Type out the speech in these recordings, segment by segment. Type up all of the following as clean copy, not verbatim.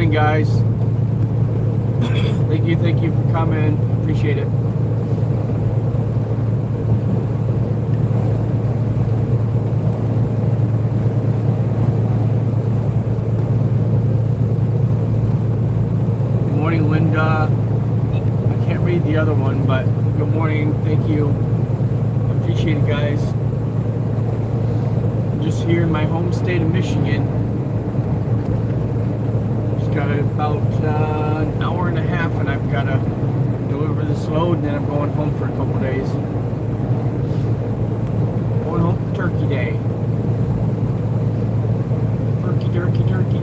morning, guys. Thank you for coming. Appreciate it. Good morning, Linda. I can't read the other one, but good morning. Thank you. Appreciate it, guys. I'm just here in my home state of Michigan. Got about an hour and a half, and I've got to deliver this load, and then I'm going home for a couple days. Going home for Turkey Day. Turkey.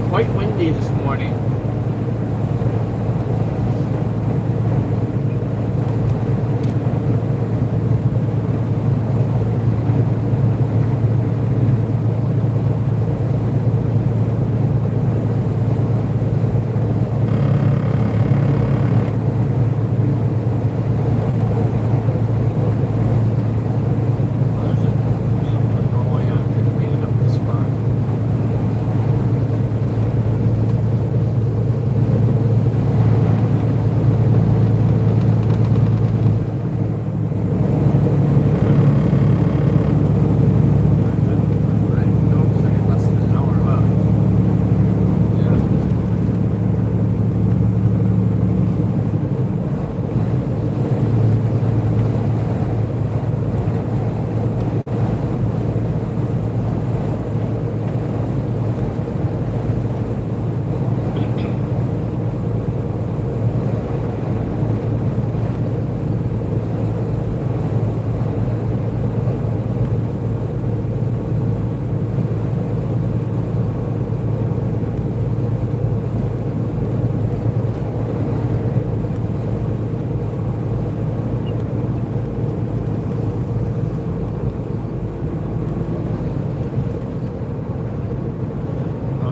Quite windy this morning.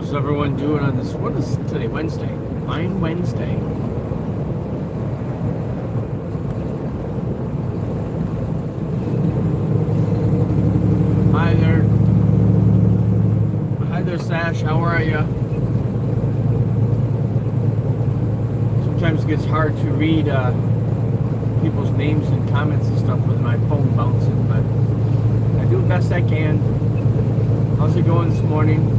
How's everyone doing on this? What is today? Wednesday. Fine Wednesday. Hi there, Sash. How are you? Sometimes it gets hard to read people's names and comments and stuff with my phone bouncing, but I do the best I can. How's it going this morning?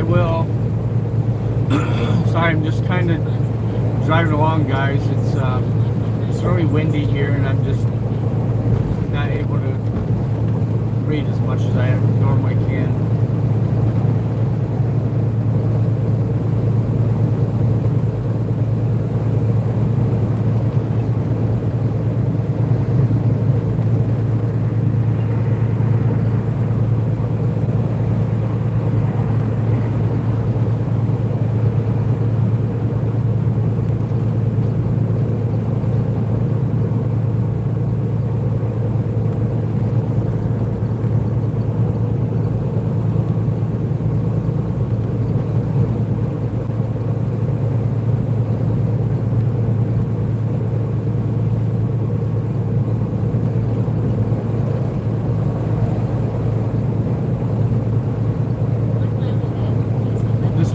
will. Sorry, I'm just kind of driving along, guys. It's really windy here, and I'm just not able to read as much as I normally can.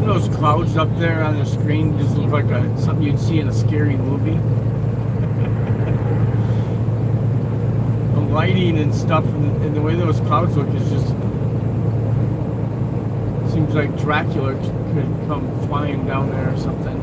Those clouds up there on the screen just look like something you'd see in a scary movie. The lighting and stuff and the way those clouds look is just seems like Dracula could come flying down there or something.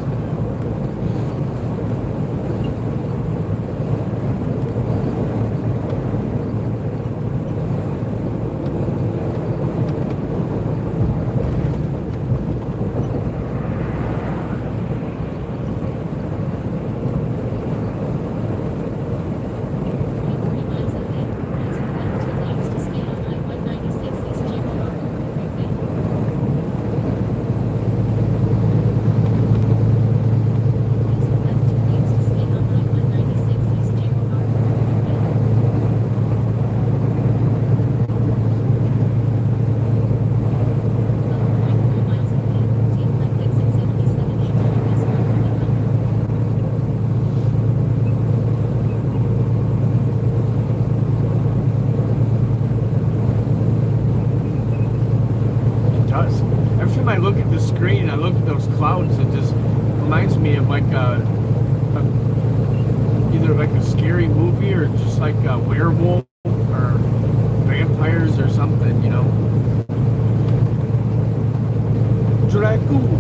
Every time I look at the screen, I look at those clouds, it just reminds me of like either like a scary movie or just like a werewolf or vampires or something, you know. Dracula.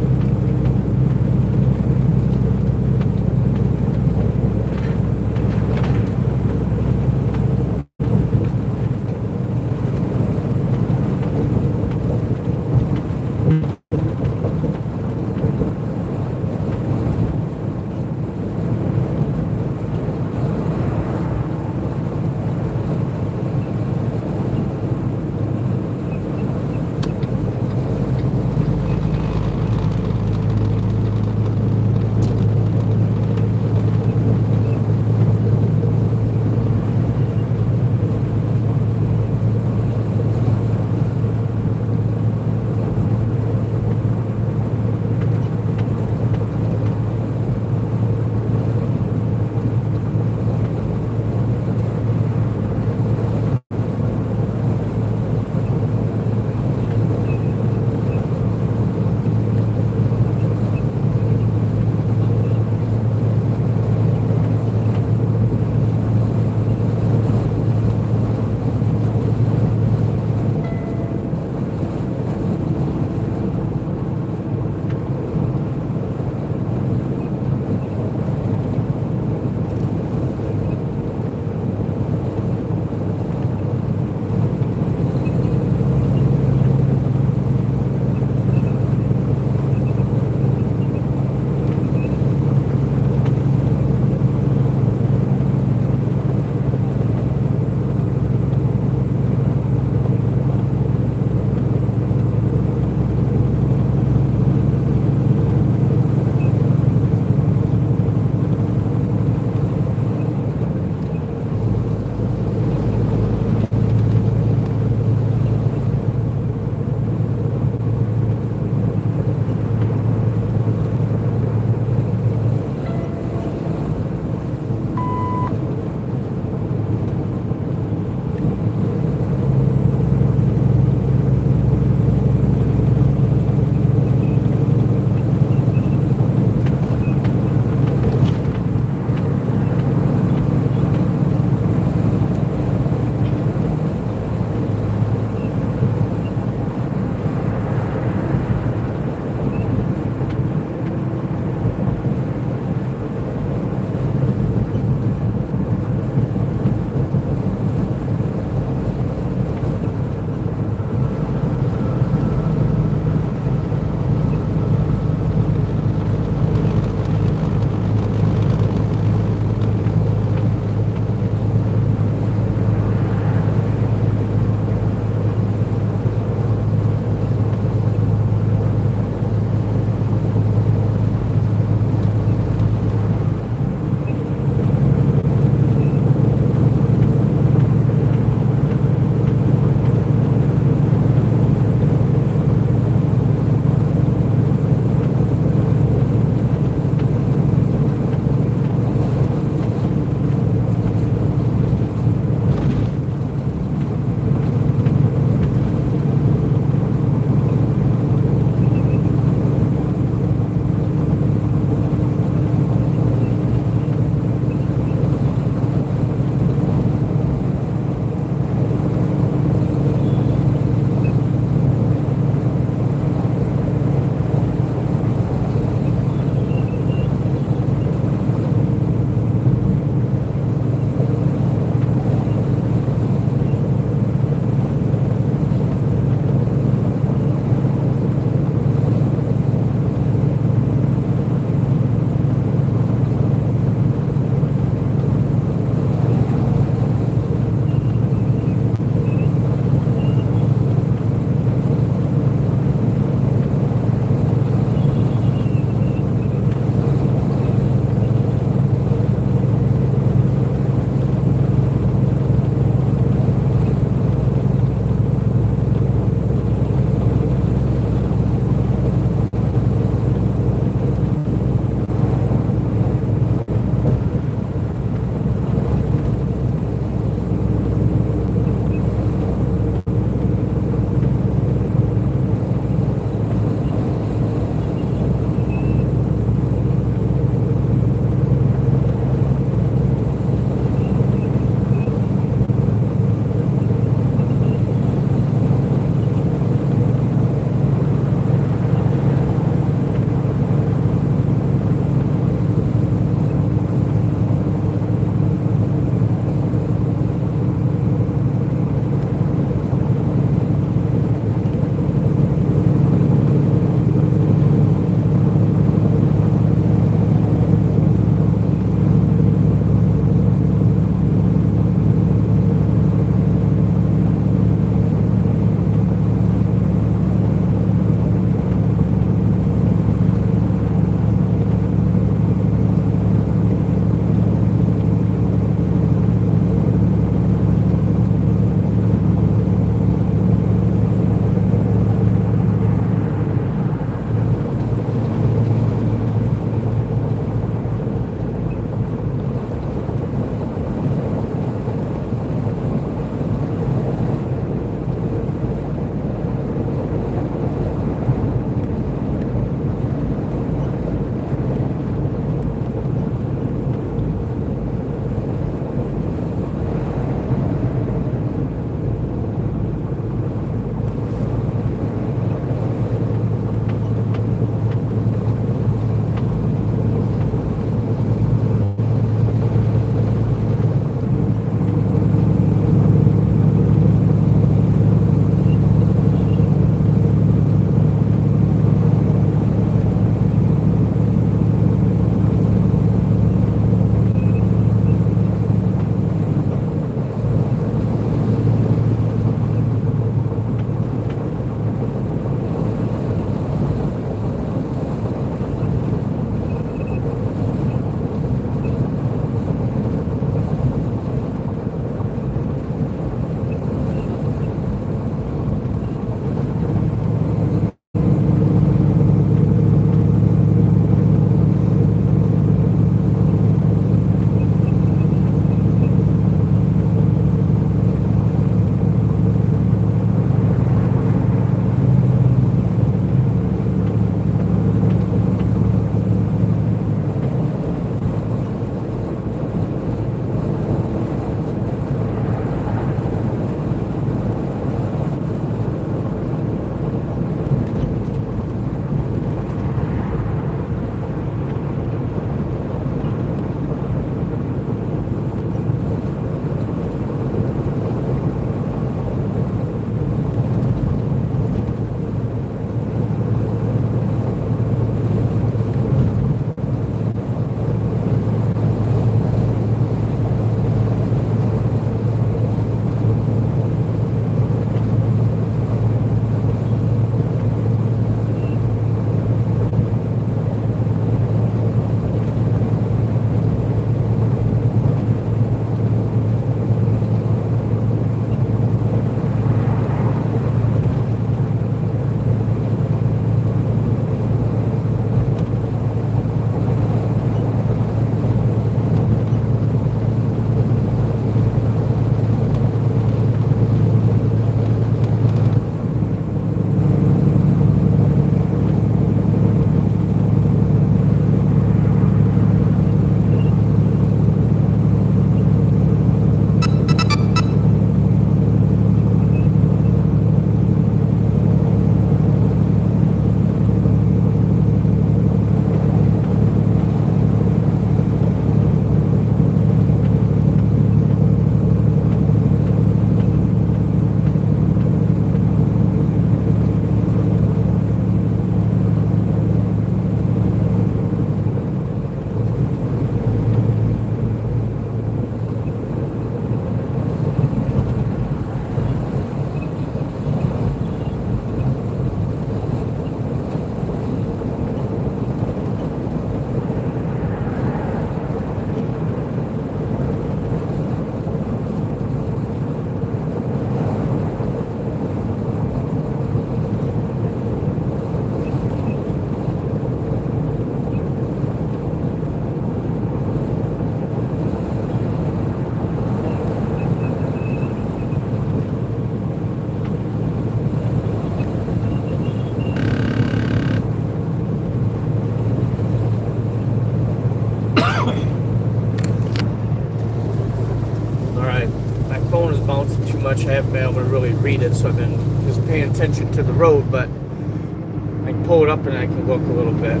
Alright, my phone is bouncing too much. I haven't been able to really read it, so I've been just paying attention to the road, but I can pull it up and I can look a little bit.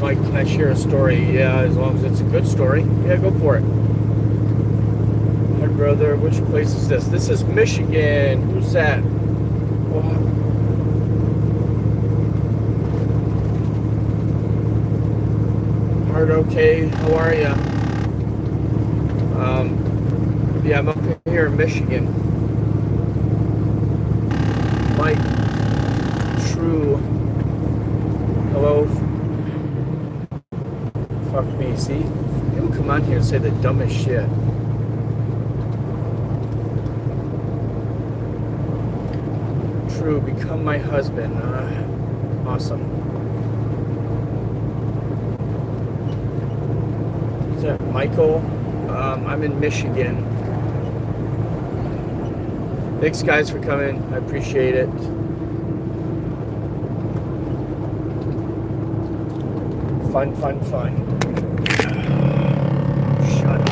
Mike, can I share a story? Yeah, as long as it's a good story. Yeah, go for it. My brother, which place is this? This is Michigan. Who's that? Oh. Heart okay? How are you? Yeah, I'm up here in Michigan. Mike, True. Hello. Fuck me, see? People come on here and say the dumbest shit. True, become my husband. Awesome. Is that Michael? I'm in Michigan. Thanks, guys, for coming. I appreciate it. Fun. Shut up.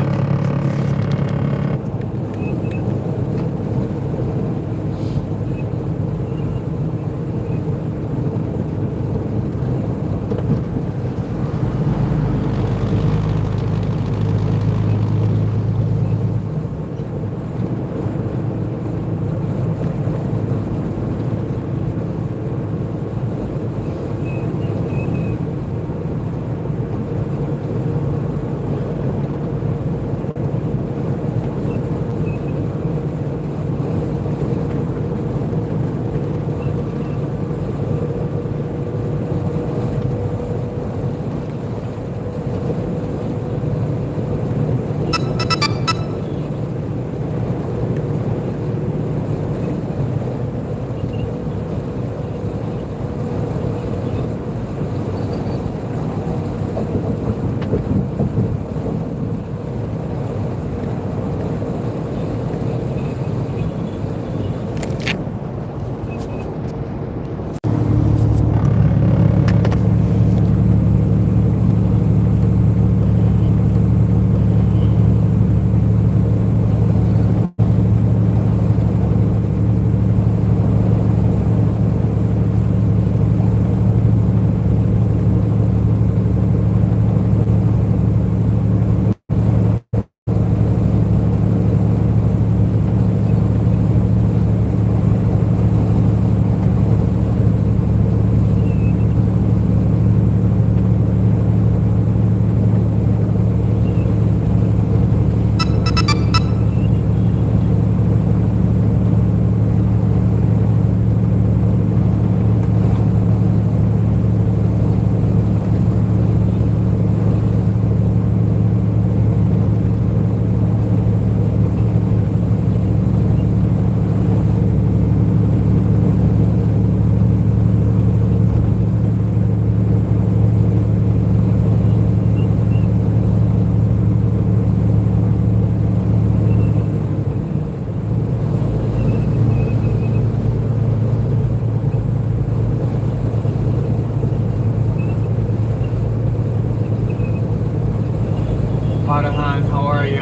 Padahan, how are you?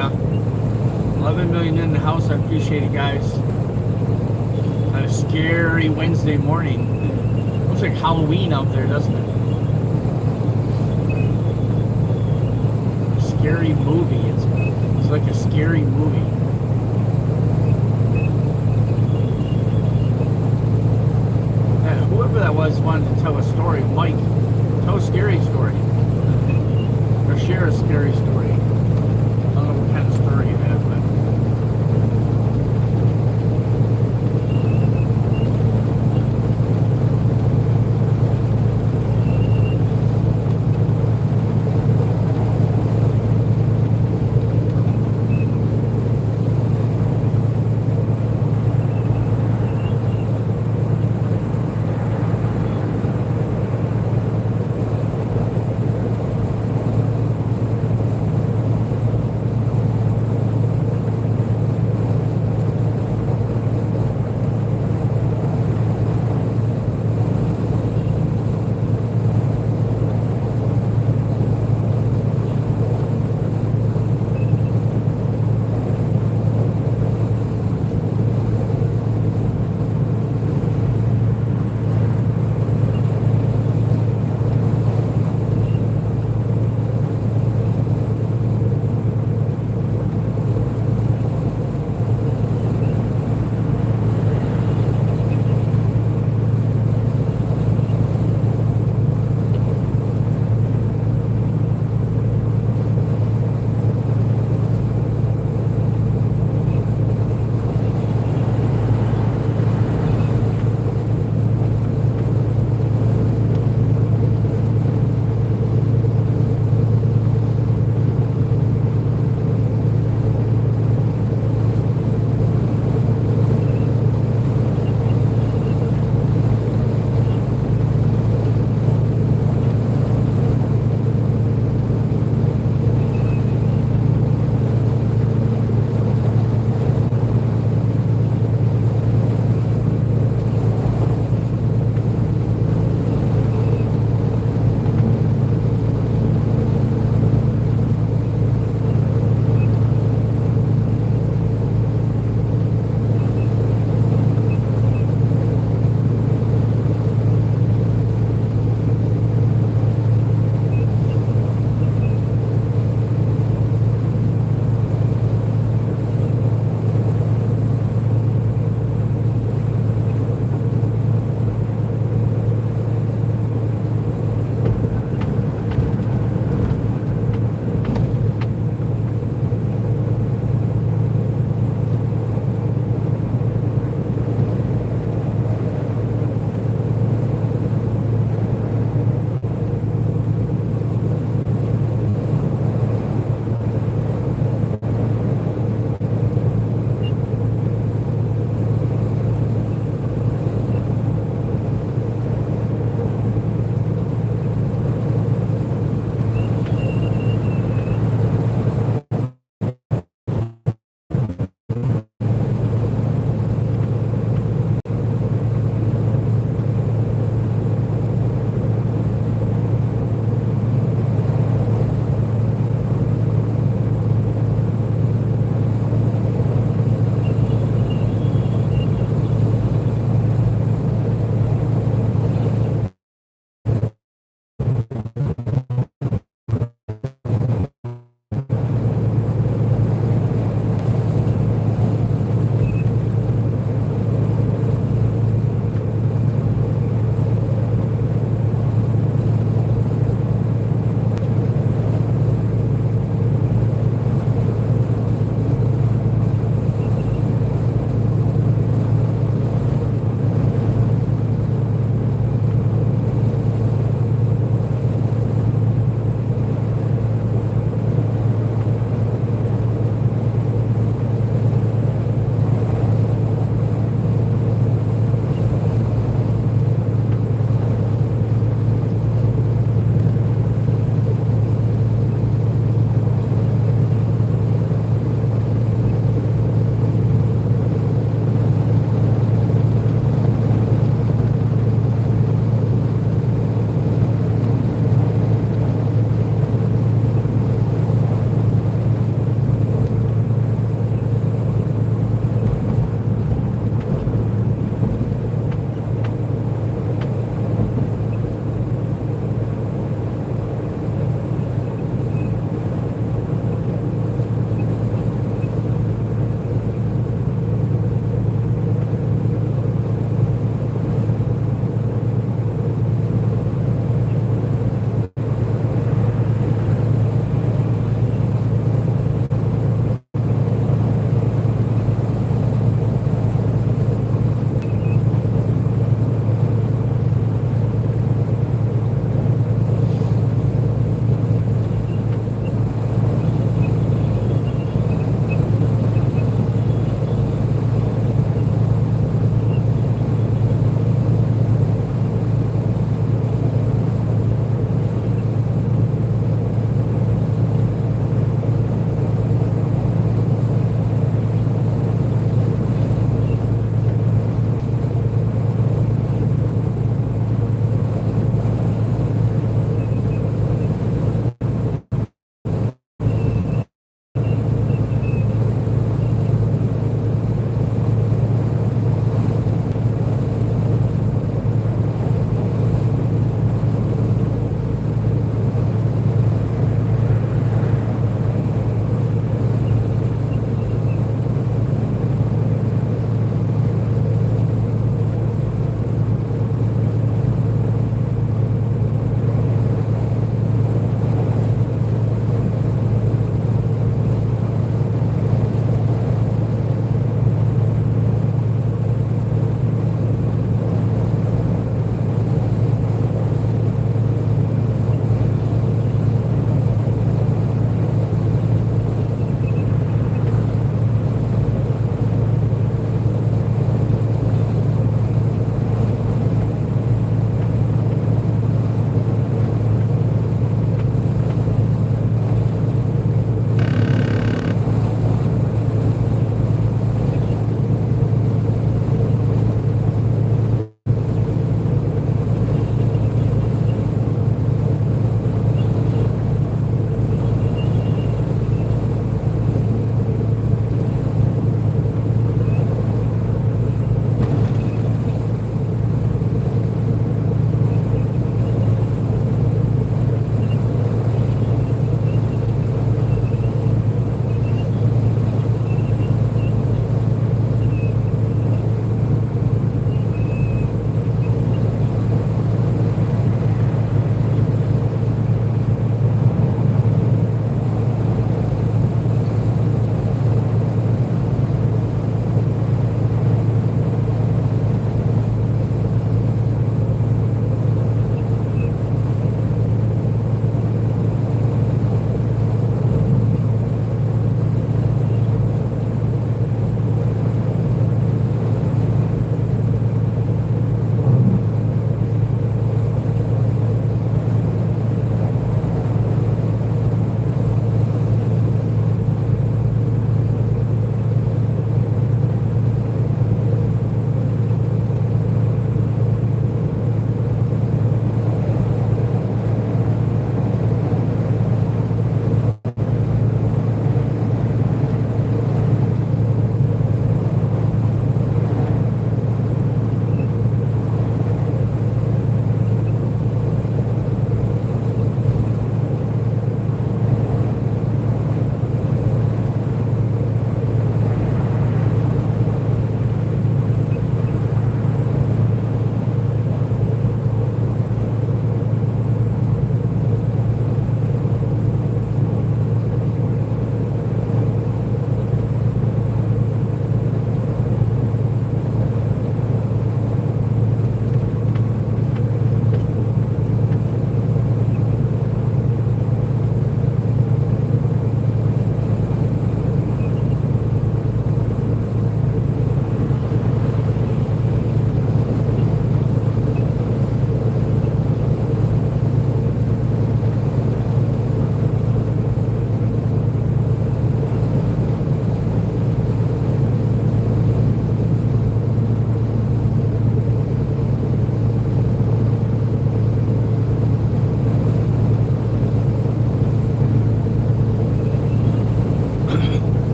11 million in the house. I appreciate it, guys. On a scary Wednesday morning. Looks like Halloween out there, doesn't it? A scary movie. It's like a scary movie. And whoever that was wanted to tell a story. Mike, tell a scary story. Or share a scary story. I don't know what kind of story you have, but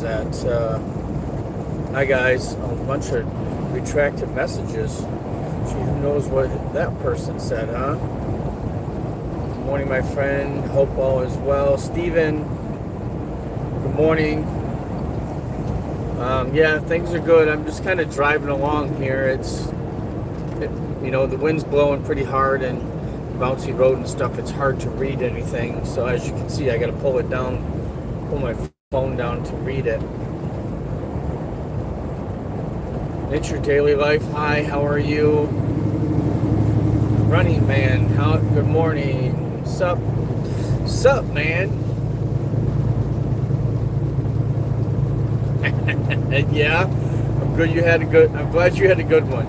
is that? Hi guys, a bunch of retracted messages. Gee, who knows what that person said, huh? Good morning, my friend. Hope all is well. Steven, good morning. Yeah, things are good. I'm just kind of driving along here. The wind's blowing pretty hard and bouncy road and stuff. It's hard to read anything. So as you can see, I got to pull my phone down to read it. It's your daily life. Hi, how are you? Running man, good morning. Sup, man? Yeah, I'm glad you had a good one.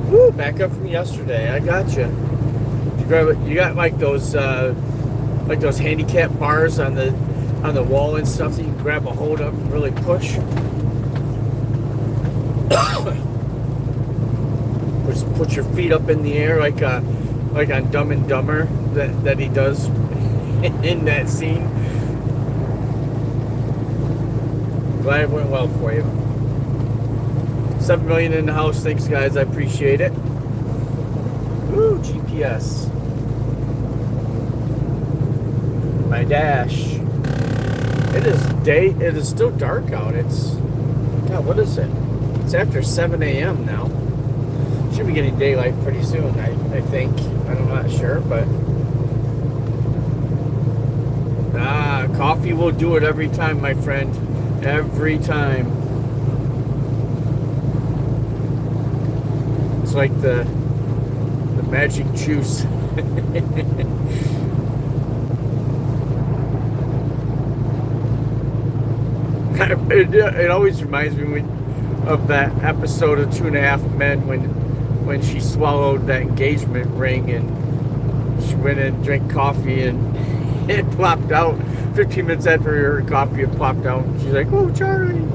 Woo, back up from yesterday. I got you. You got like those handicap bars on the wall and stuff that you can grab a hold of and really push. Just put your feet up in the air like on Dumb and Dumber that he does in that scene. Glad it went well for you. 7 million in the house. Thanks, guys. I appreciate it. Woo, GPS. My dash. It is still dark out. God, what is it? It's after 7 a.m. now. Should be getting daylight pretty soon, I think. I'm not sure, but... coffee will do it every time, my friend. Every time. It's like the magic juice. It always reminds me of that episode of 2.5 Men when she swallowed that engagement ring and she went and drank coffee and it plopped out 15 minutes after her coffee had plopped out. She's like, "Oh, Charlie."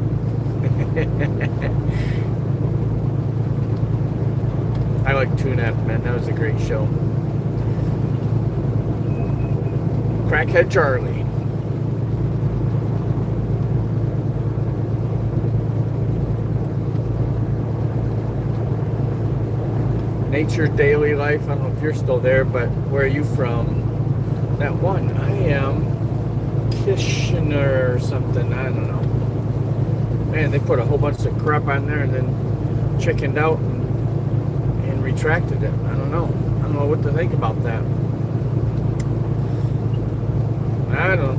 I like 2.5 Men. That was a great show. Crackhead Charlie. Nature Daily Life. I don't know if you're still there, but where are you from? That one. I am Kitchener or something. I don't know. Man, they put a whole bunch of crap on there and then chickened out and retracted it. I don't know. I don't know what to think about that. I don't know.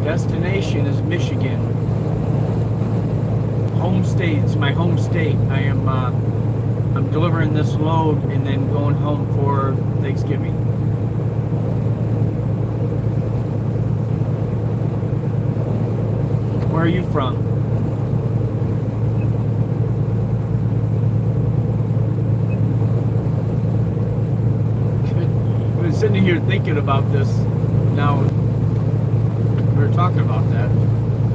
Destination is Michigan. Home state, it's my home state. I'm delivering this load and then going home for Thanksgiving. Where are you from? I've been sitting here thinking about this. Now, we were talking about that.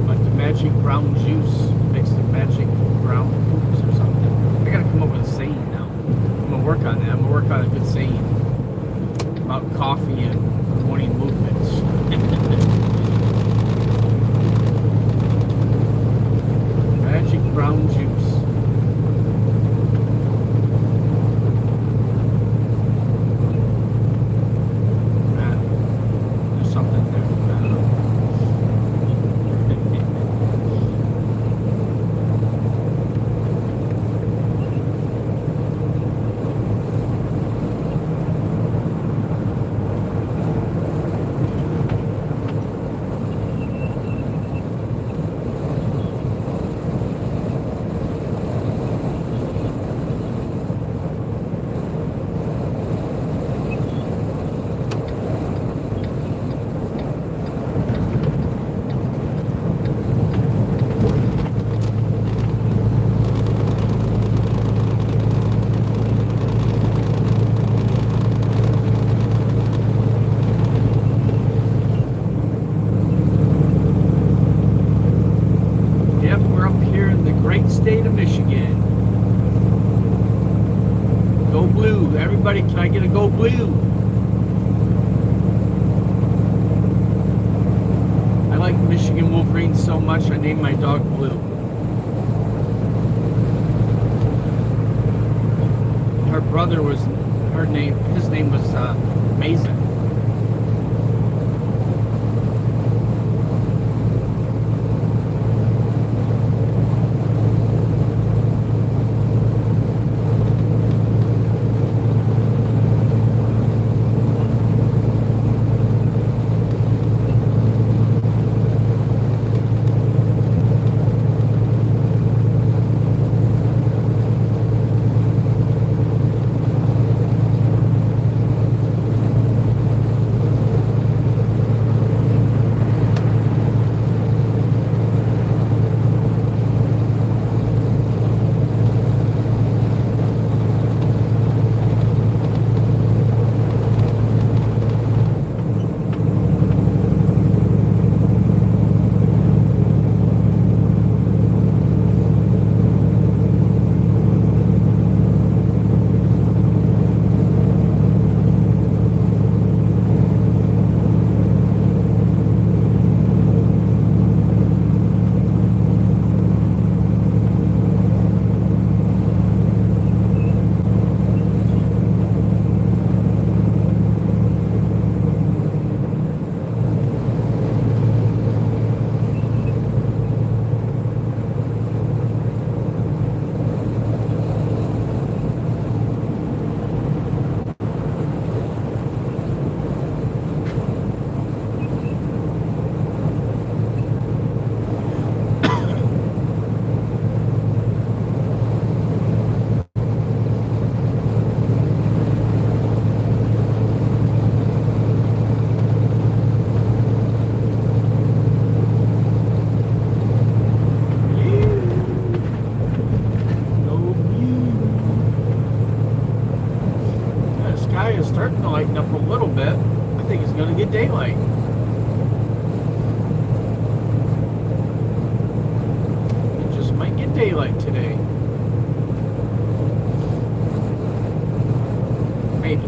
Like the magic brown juice makes the magic brown hoops or something. I gotta come up with a saying now. I'm gonna work on that. I'm gonna work on a good saying about coffee and morning movements. Magic brown juice. There's something there. I don't know. State of Michigan. Go blue. Everybody, can I get a go blue? I like Michigan Wolverines so much, I named my dog Blue. Her brother was, his name was Mason. Starting to lighten up a little bit. I think it's going to get daylight. It just might get daylight today. Maybe.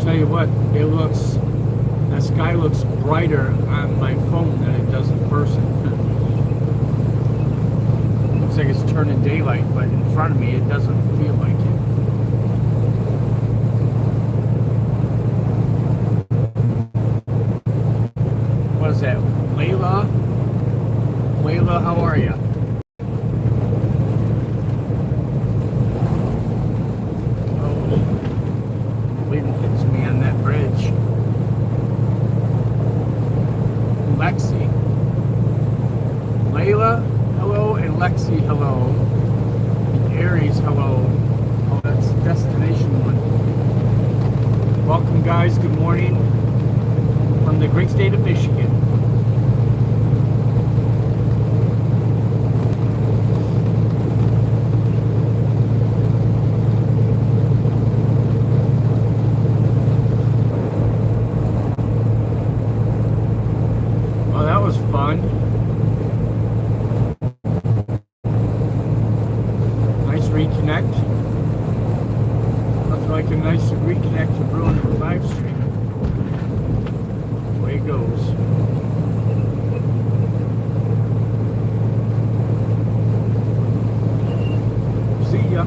tell you what, that sky looks brighter on my phone than it does in person. Looks like it's turning daylight, but in front of me it doesn't feel like it. What is that? Layla? Layla, how are you? Lexi. Layla, hello, and Lexi, hello. And Aries, hello. Oh, that's destination one. Welcome, guys. Good morning from the great state of Michigan. Fun. Nice reconnect. Looks like a nice reconnect to ruin the live stream. Away it goes. See ya.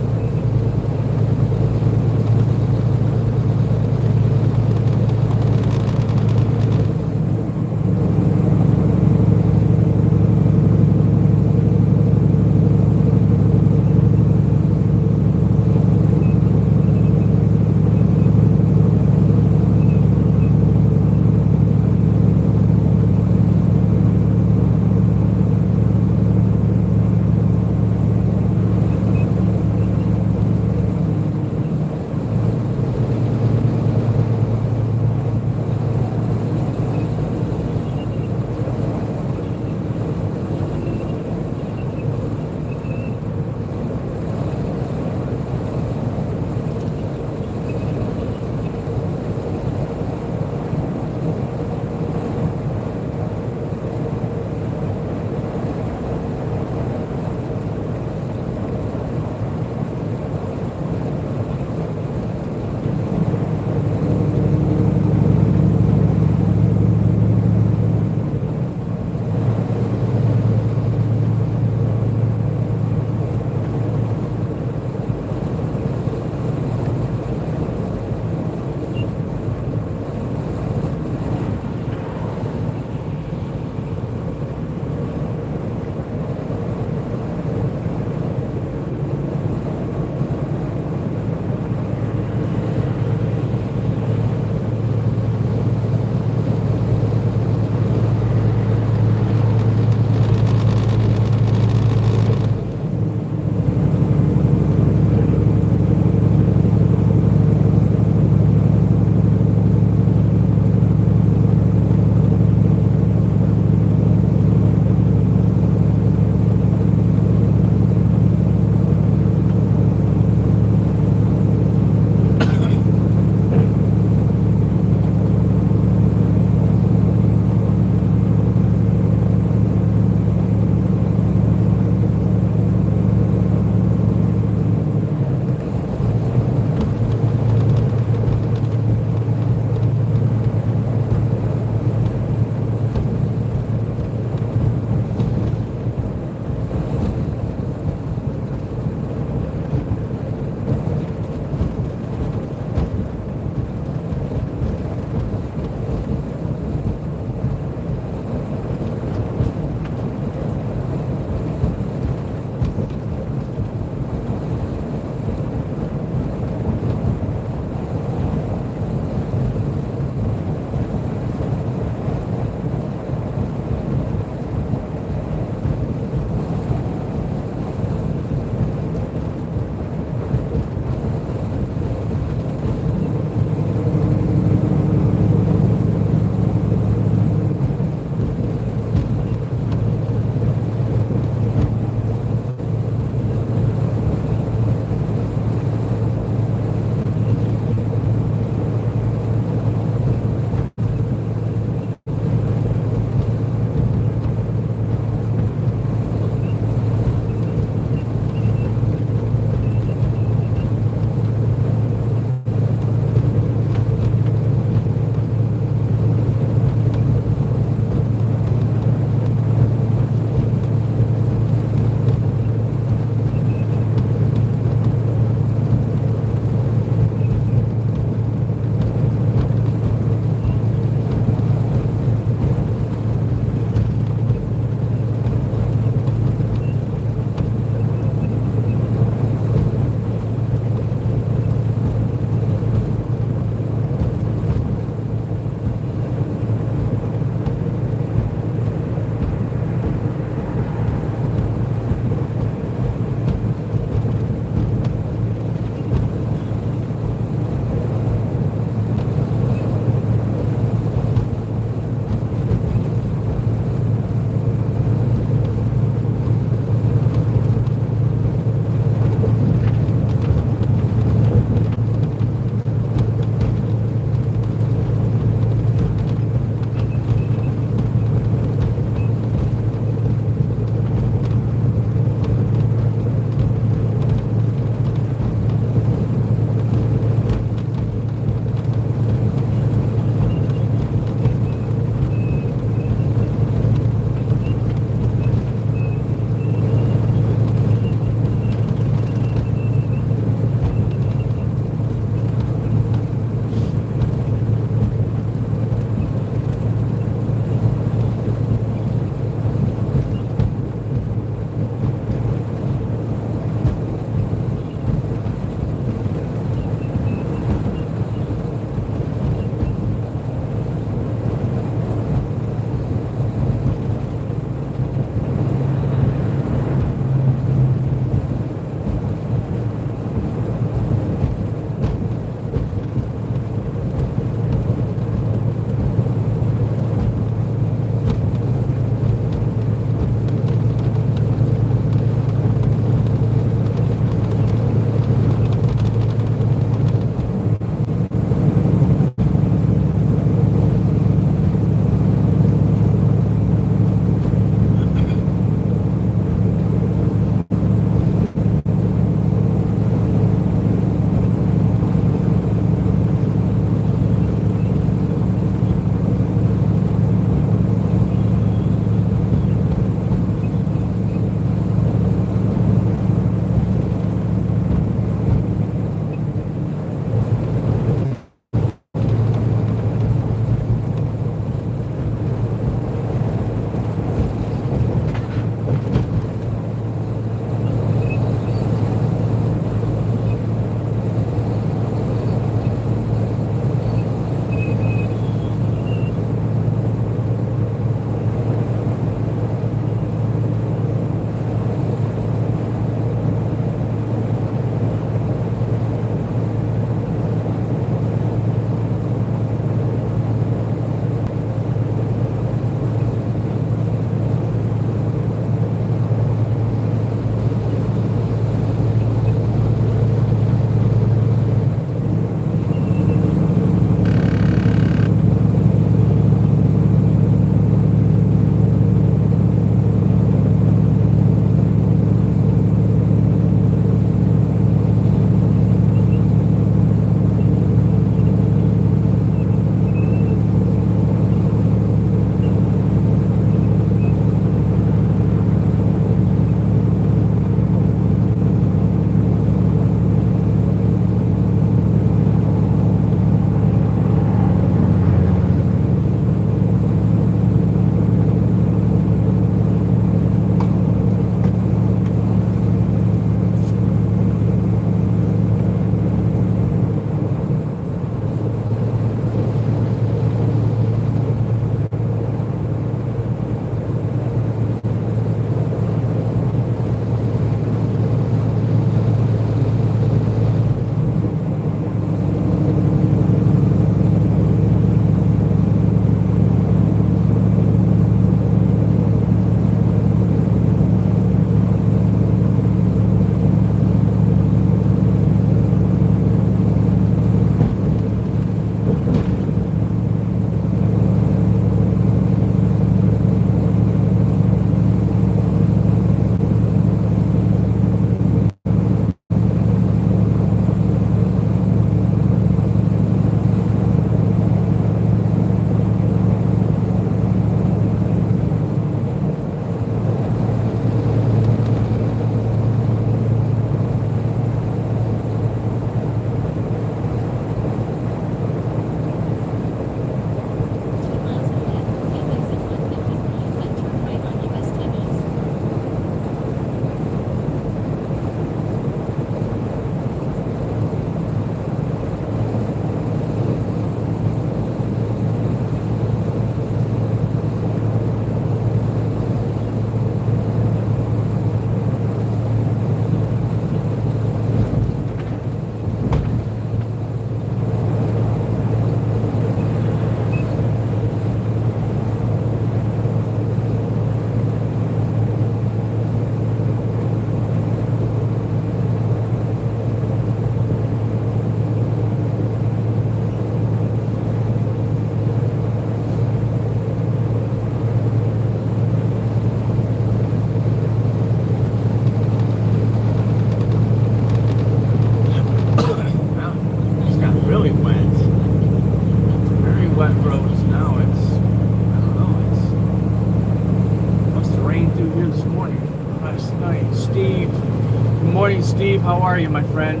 you, my friend?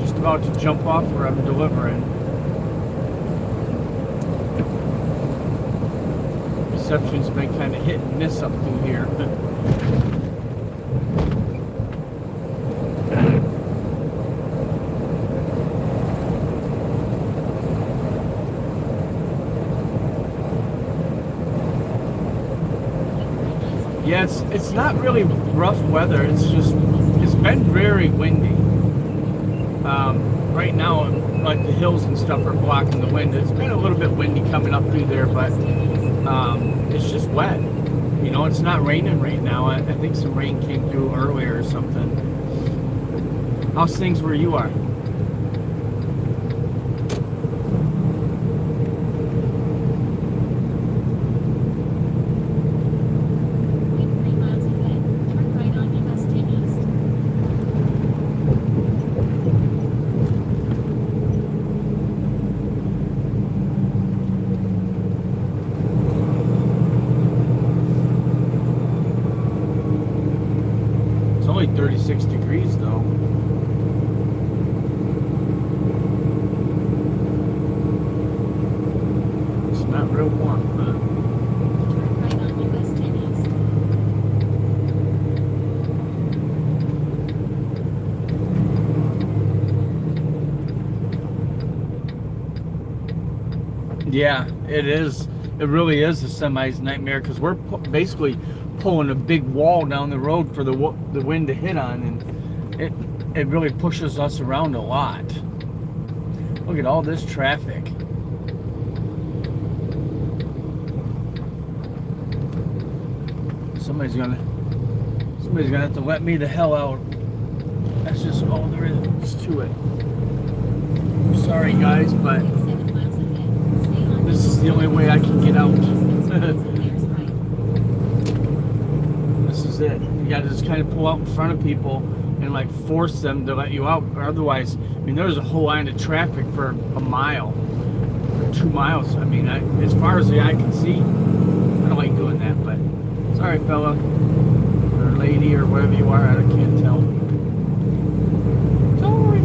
Just about to jump off where I'm delivering. Reception's been kind of hit and miss up through here. Yeah, it's not really rough weather. It's been very windy. Right now, like the hills and stuff are blocking the wind. It's been a little bit windy coming up through there, but it's just wet. You know, it's not raining right now. I think some rain came through earlier or something. How's things where you are? It's only 36 degrees though. It's not real warm, huh? Turn right on US 10 East. Yeah, it is. It really is a semi's nightmare because we're basically pulling a big wall down the road for the wind to hit on, and it really pushes us around a lot. Look at all this traffic. Somebody's gonna have to let me the hell out. That's just all there is to it. I'm sorry guys, but 7 miles ahead. Stay on this is the only way I can get out. There's right. This is it. You gotta just kind of pull out in front of people and like force them to let you out, or otherwise, I mean, there's a whole line of traffic for a mile or 2 miles. I mean, as far as the eye can see. I don't like doing that, but sorry, fella or lady or whatever you are. I can't tell. Sorry.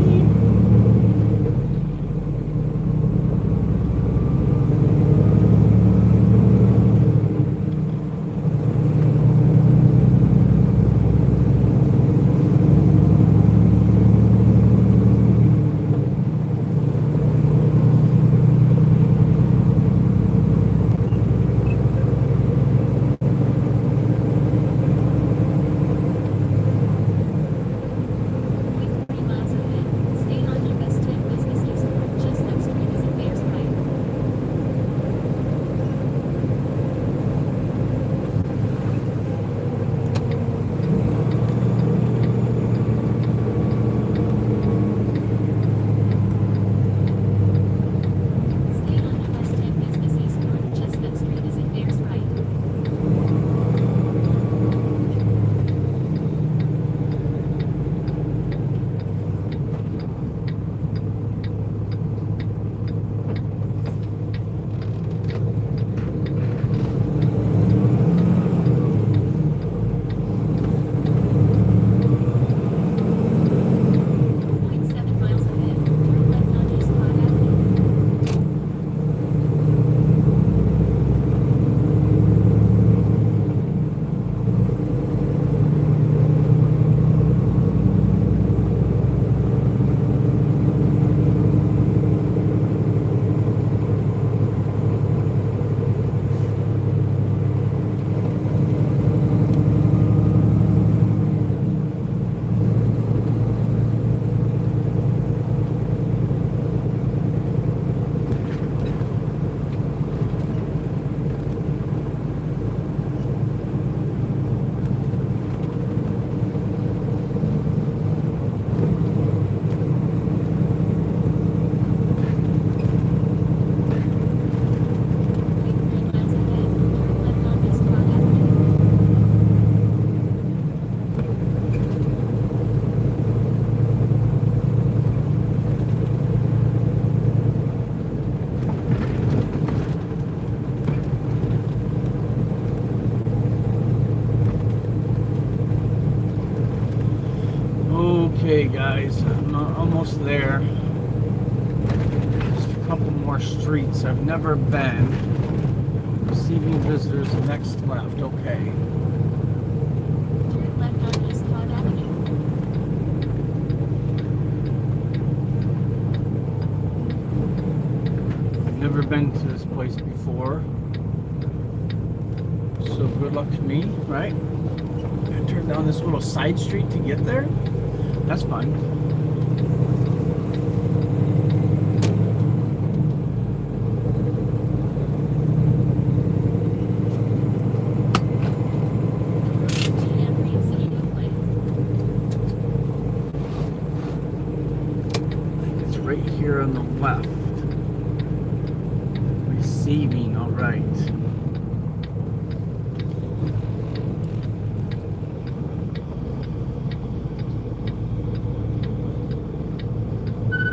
almost there. Just a couple more streets I've never been. Receiving visitors, next left. Okay. Turn left on East Todd Avenue. I've never been to this place before. So good luck to me, right? I turn down this little side street to get there. That's fun. GM receiving plane. I think it's right here on the left. Receiving, all right.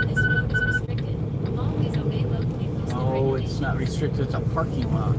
This road is restricted. Always obey locally posted Oh, regulations. it's not restricted, it's a parking lot.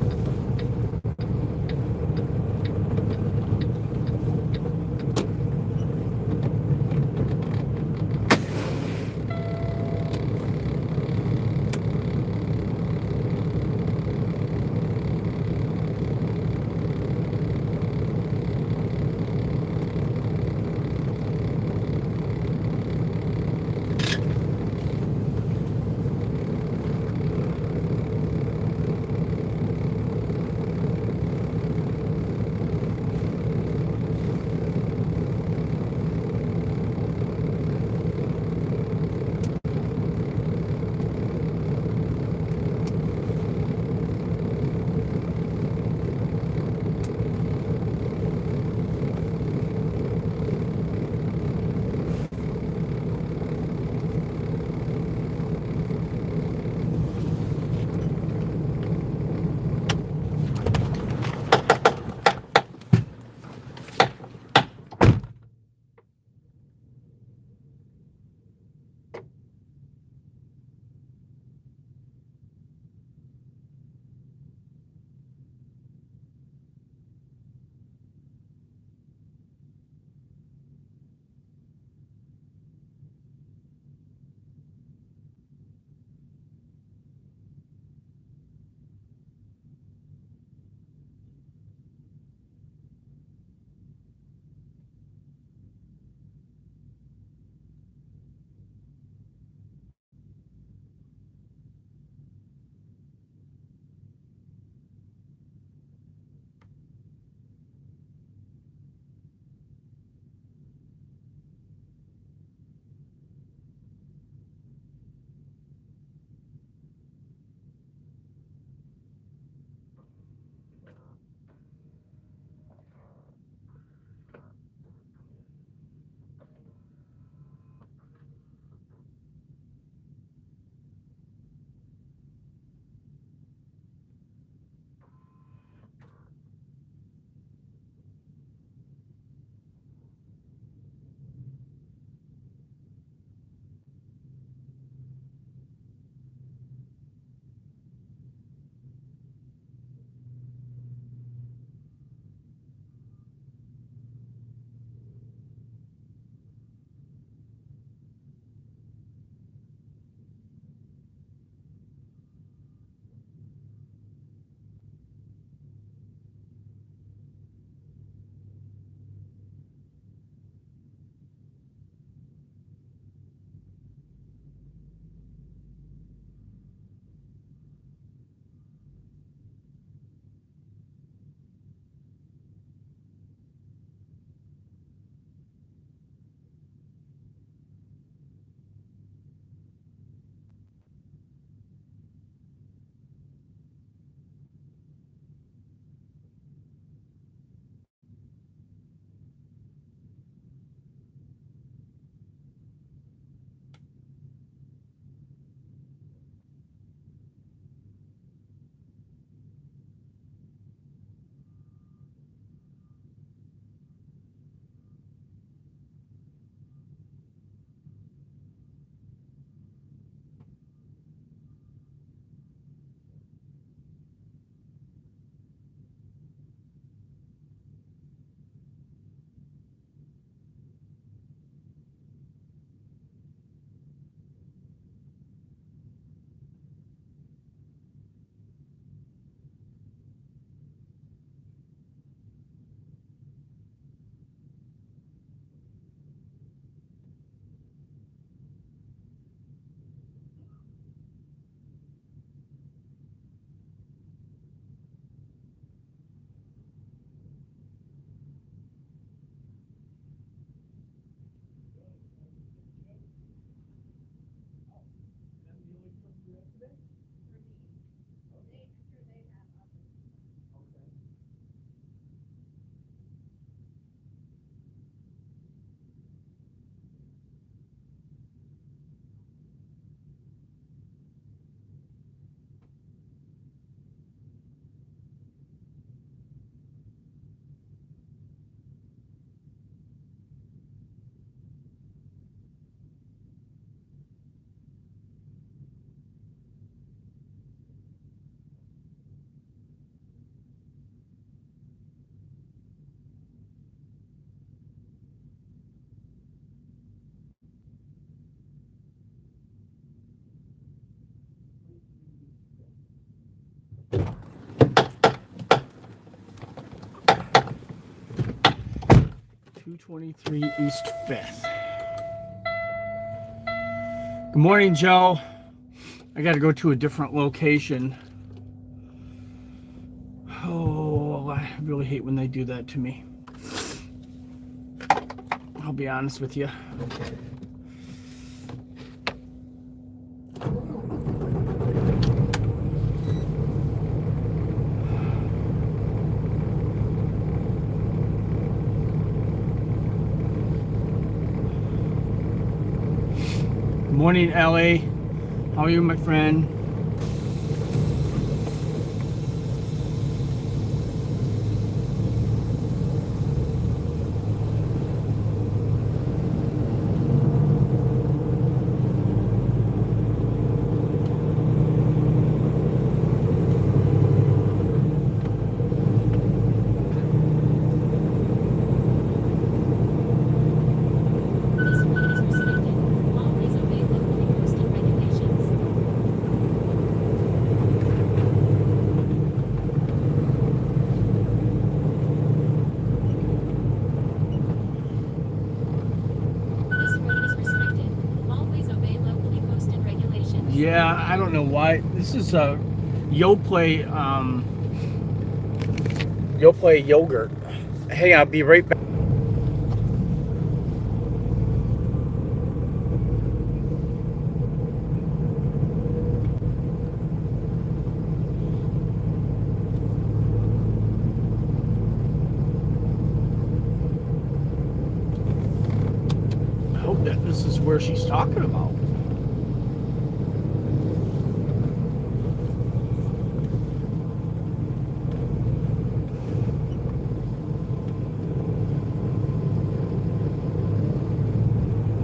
23 East 5th. Good morning, Joe. I got to go to a different location. Oh, I really hate when they do that to me. I'll be honest with you. Good morning, Ellie. How are you, my friend? This flight is restricted. Always obey locally posted regulations. This flight is restricted. Always obey locally posted regulations. Yeah, I don't know why. This is a Yoplait yogurt. Hey, I'll be right back. I hope that this is where she's talking about.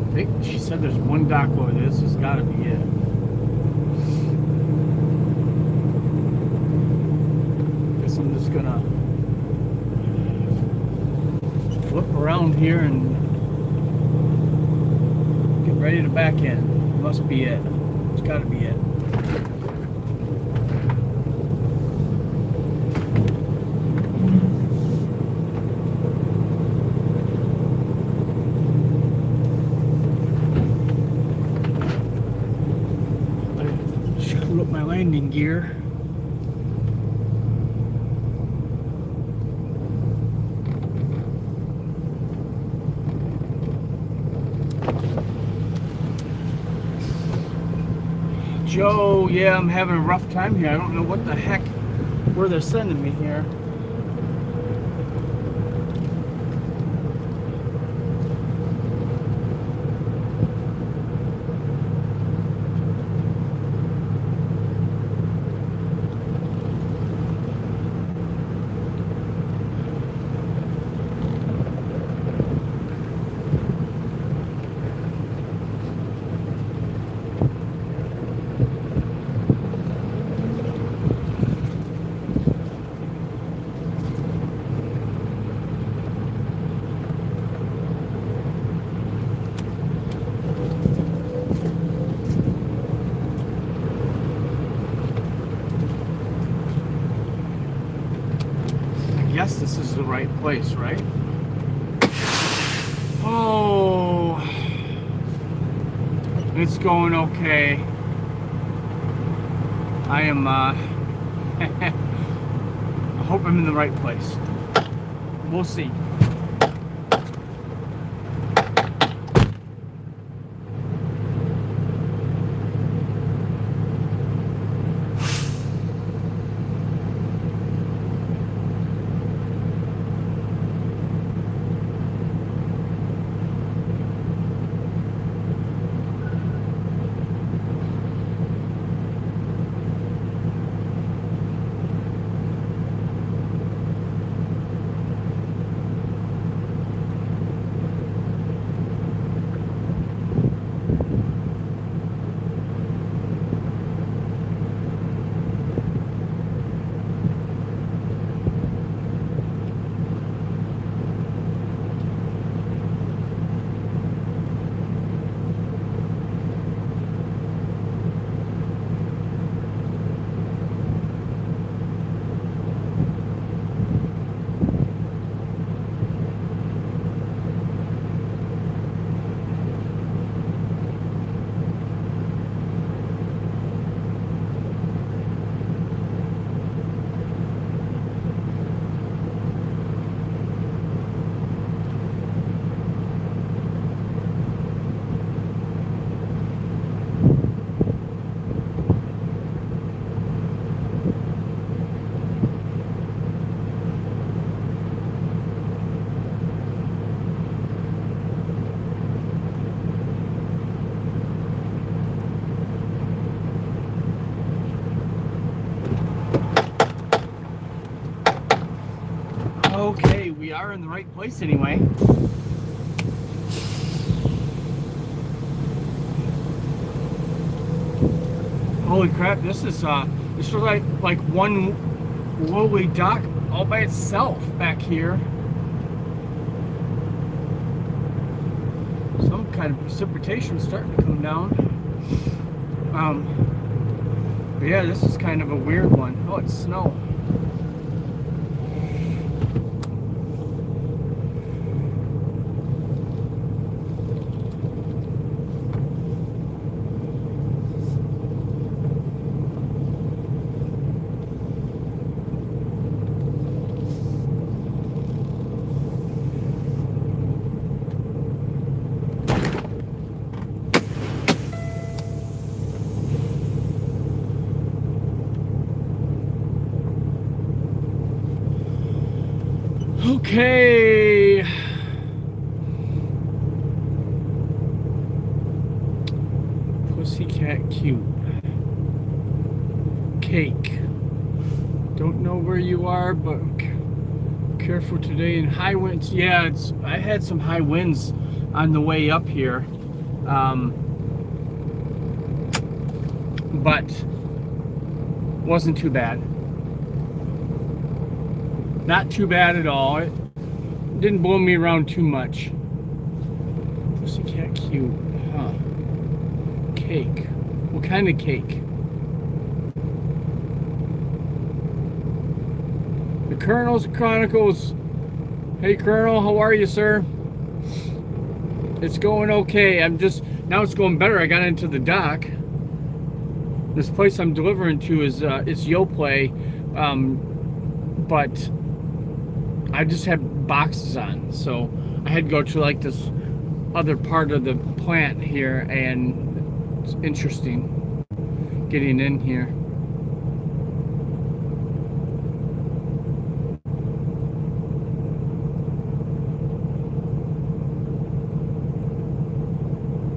I think she said there's one dock over there. This has got to be it. Guess I'm just gonna flip around here and get ready to back in. Must be it. It's got to be it. Screw up my landing gear. Joe, yeah, I'm having a rough time here. I don't know what the heck, where they're sending me here. I guess this is the right place, right? Oh, it's going okay. I am, I hope I'm in the right place. We'll see. are in the right place anyway. Holy crap, this is like one lowly dock all by itself back here. Some kind of precipitation starting to come down. But yeah, this is kind of a weird one. Oh, it's snow. Okay. Pussycat cute. Cake. Don't know where you are, but careful today in high winds. Yeah, I had some high winds on the way up here. But wasn't too bad. Not too bad at all. It didn't blow me around too much. Pussycat cute. Huh. Cake. What kind of cake? The Colonel's Chronicles. Hey Colonel, how are you, sir? It's going okay. Now it's going better. I got into the dock. This place I'm delivering to is it's Yoplait, but I just had boxes on, so I had to go to like this other part of the plant here, and it's interesting getting in here.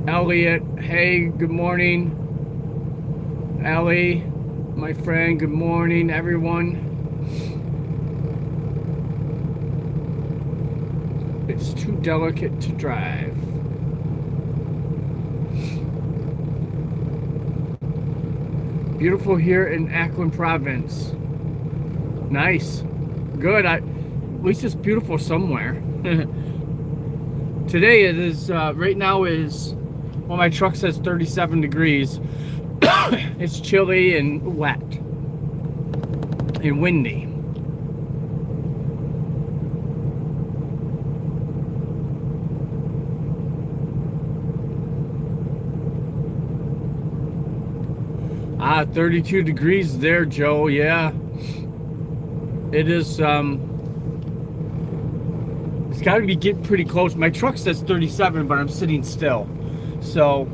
Elliot, hey, good morning. Ellie, my friend, good morning, everyone. It's too delicate to drive. Beautiful here in Akron province. Nice. Good. At least it's beautiful somewhere. Today it is, right now is, well, my truck says 37 degrees. It's chilly and wet and windy. Ah, 32 degrees there, Joe. Yeah. It is, it's got to be getting pretty close. My truck says 37, but I'm sitting still. So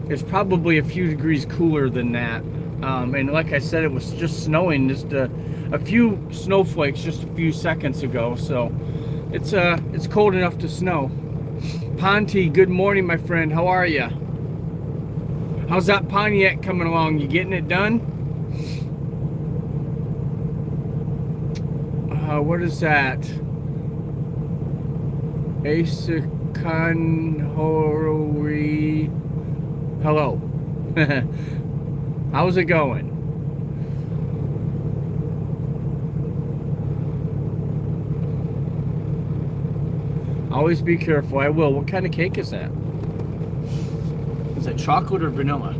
it's probably a few degrees cooler than that. And like I said, it was just snowing just a few snowflakes just a few seconds ago. So it's cold enough to snow. Ponty, good morning, my friend. How are you? How's that Pontiac coming along? You getting it done? What is that? Asakanhori. Hello. How's it going? Always be careful. I will. What kind of cake is that? Is it chocolate or vanilla?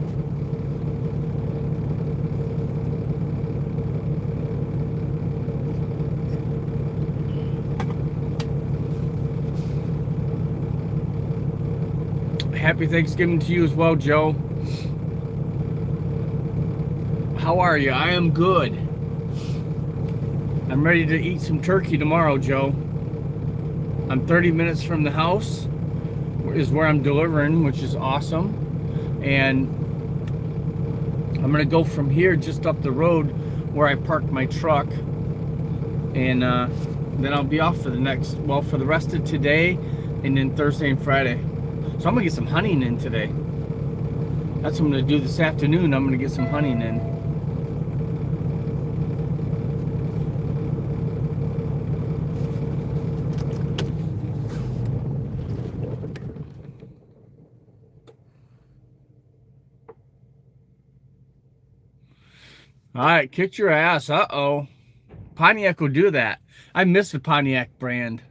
Happy Thanksgiving to you as well, Joe. How are you? I am good. I'm ready to eat some turkey tomorrow, Joe. I'm 30 minutes from the house, is where I'm delivering, which is awesome. And I'm gonna go from here just up the road where I parked my truck, and then I'll be off for for the rest of today, and then Thursday and Friday. So I'm gonna get some hunting in today. That's what I'm gonna do this afternoon. I'm gonna get some hunting in. All right, kicked your ass. Uh-oh. Pontiac will do that. I miss the Pontiac brand.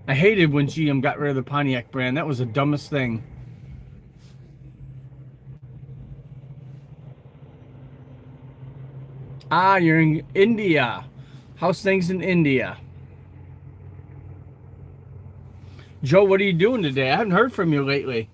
I hated when GM got rid of the Pontiac brand. That was the dumbest thing. Ah, you're in India. How's things in India? Joe, what are you doing today? I haven't heard from you lately.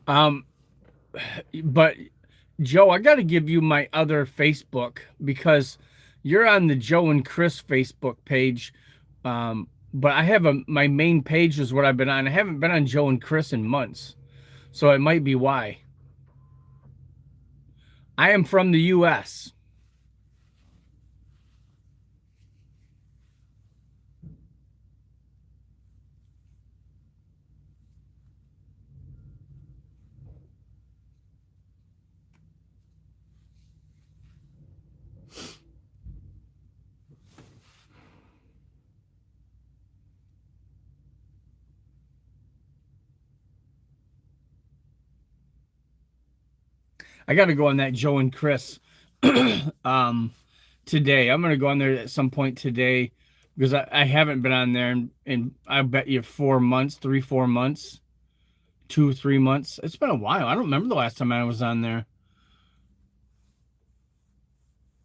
Um, but Joe, I got to give you my other Facebook because you're on the Joe and Chris Facebook page. But I have my main page is what I've been on. I haven't been on Joe and Chris in months, so it might be why. I am from the U.S. I got to go on that Joe and Chris um, today. I'm going to go on there at some point today because I haven't been on there in I bet you 4 months, 3, 4 months, 2, 3 months. It's been a while. I don't remember the last time I was on there.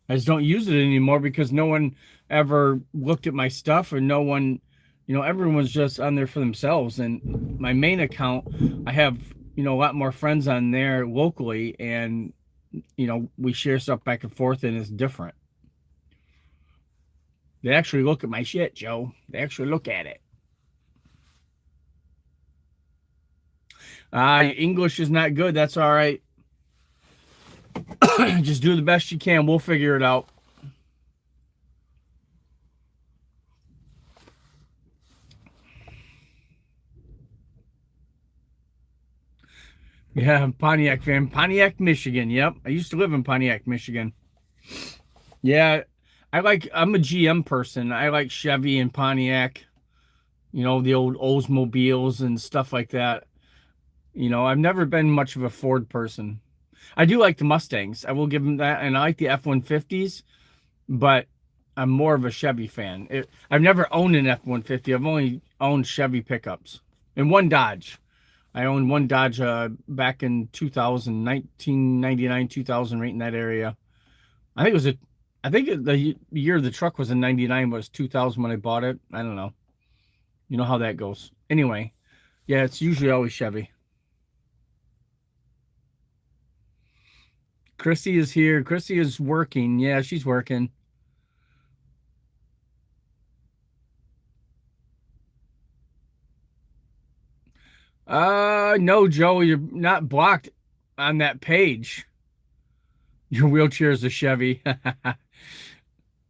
I just don't use it anymore because no one ever looked at my stuff or no one, everyone's just on there for themselves. And my main account, I have, a lot more friends on there locally and, we share stuff back and forth and it's different. They actually look at my shit, Joe. They actually look at it. English is not good. That's all right. Just do the best you can. We'll figure it out. Yeah, Pontiac fan. Pontiac, Michigan. Yep. I used to live in Pontiac, Michigan. Yeah. I'm a GM person. I like Chevy and Pontiac, the old Oldsmobiles and stuff like that. I've never been much of a Ford person. I do like the Mustangs. I will give them that. And I like the F-150s, but I'm more of a Chevy fan. I've never owned an F-150. I've only owned Chevy pickups and one Dodge. I owned one Dodge back in 2000, 1999, 2000, right in that area. I think it was I think the year the truck was in 99, but it was 2000 when I bought it. I don't know. You know how that goes. Anyway, yeah, it's usually always Chevy. Chrissy is here. Chrissy is working. Yeah, she's working. No, Joe, you're not blocked on that page. Your wheelchair is a Chevy.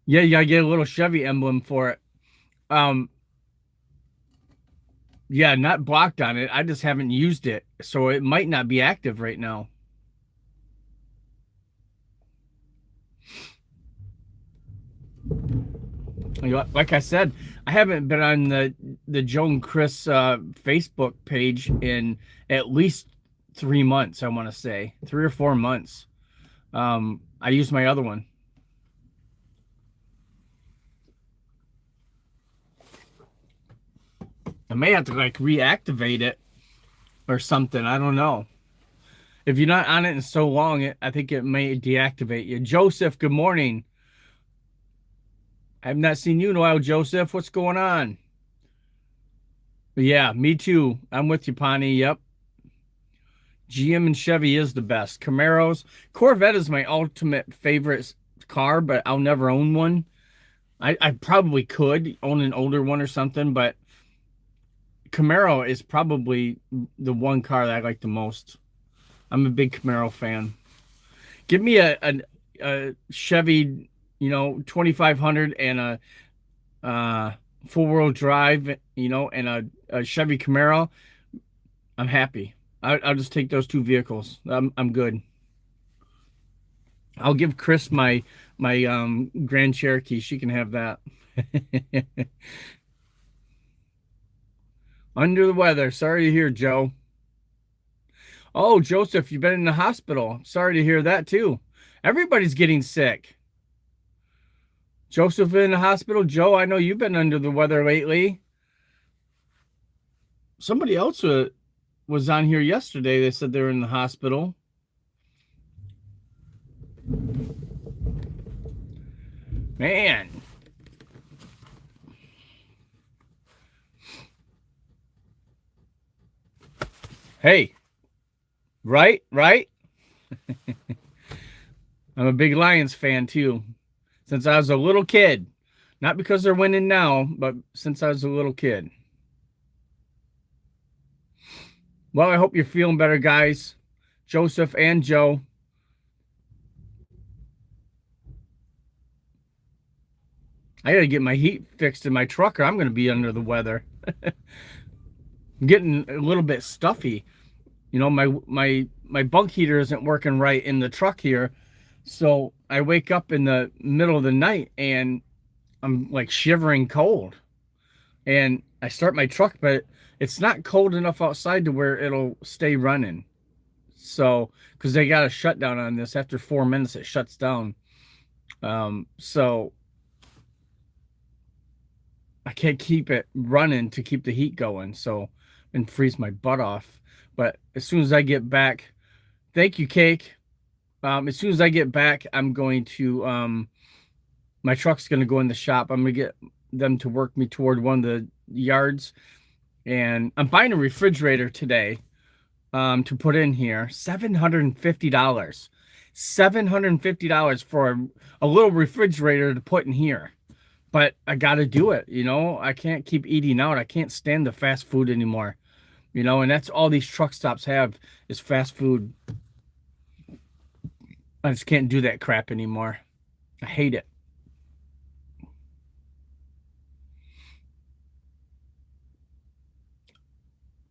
Yeah, you gotta get a little Chevy emblem for it. Um, yeah, not blocked on it. I just haven't used it, so it might not be active right now. Like I said, I haven't been on the Joe and Chris Facebook page in at least 3 months. I want to say 3 or 4 months. I used my other one. I may have to like reactivate it or something. I don't know. If you're not on it in so long, I think it may deactivate you. Joseph, good morning. I have not seen you in a while, Joseph. What's going on? But yeah, me too. I'm with you, Pawnee. Yep. GM and Chevy is the best. Camaros. Corvette is my ultimate favorite car, but I'll never own one. I probably could own an older one or something, but Camaro is probably the one car that I like the most. I'm a big Camaro fan. Give me a Chevy $2,500 and a four-wheel drive, and a Chevy Camaro, I'm happy. I'll just take those two vehicles. I'm good. I'll give Chris my Grand Cherokee. She can have that. Under the weather. Sorry to hear, Joe. Oh, Joseph, you've been in the hospital. Sorry to hear that too. Everybody's getting sick. Joseph in the hospital. Joe, I know you've been under the weather lately. Somebody else was on here yesterday. They said they were in the hospital. Man. Hey, right, right. I'm a big Lions fan too, since I was a little kid. Not because they're winning now, but since I was a little kid. Well, I hope you're feeling better, guys. Joseph and Joe. I got to get my heat fixed in my truck or I'm going to be under the weather. I'm getting a little bit stuffy. My bunk heater isn't working right in the truck here. So I wake up in the middle of the night and I'm like shivering cold. And I start my truck, but it's not cold enough outside to where it'll stay running. So, because they got a shutdown on this, after 4 minutes, it shuts down. So I can't keep it running to keep the heat going. So, and freeze my butt off. But as soon as I get back, thank you, Cake. As soon as I get back, I'm going to, my truck's going to go in the shop. I'm going to get them to work me toward one of the yards. And I'm buying a refrigerator today to put in here. $750. $750 for a little refrigerator to put in here. But I got to do it, I can't keep eating out. I can't stand the fast food anymore, and that's all these truck stops have is fast food. I just can't do that crap anymore. I hate it.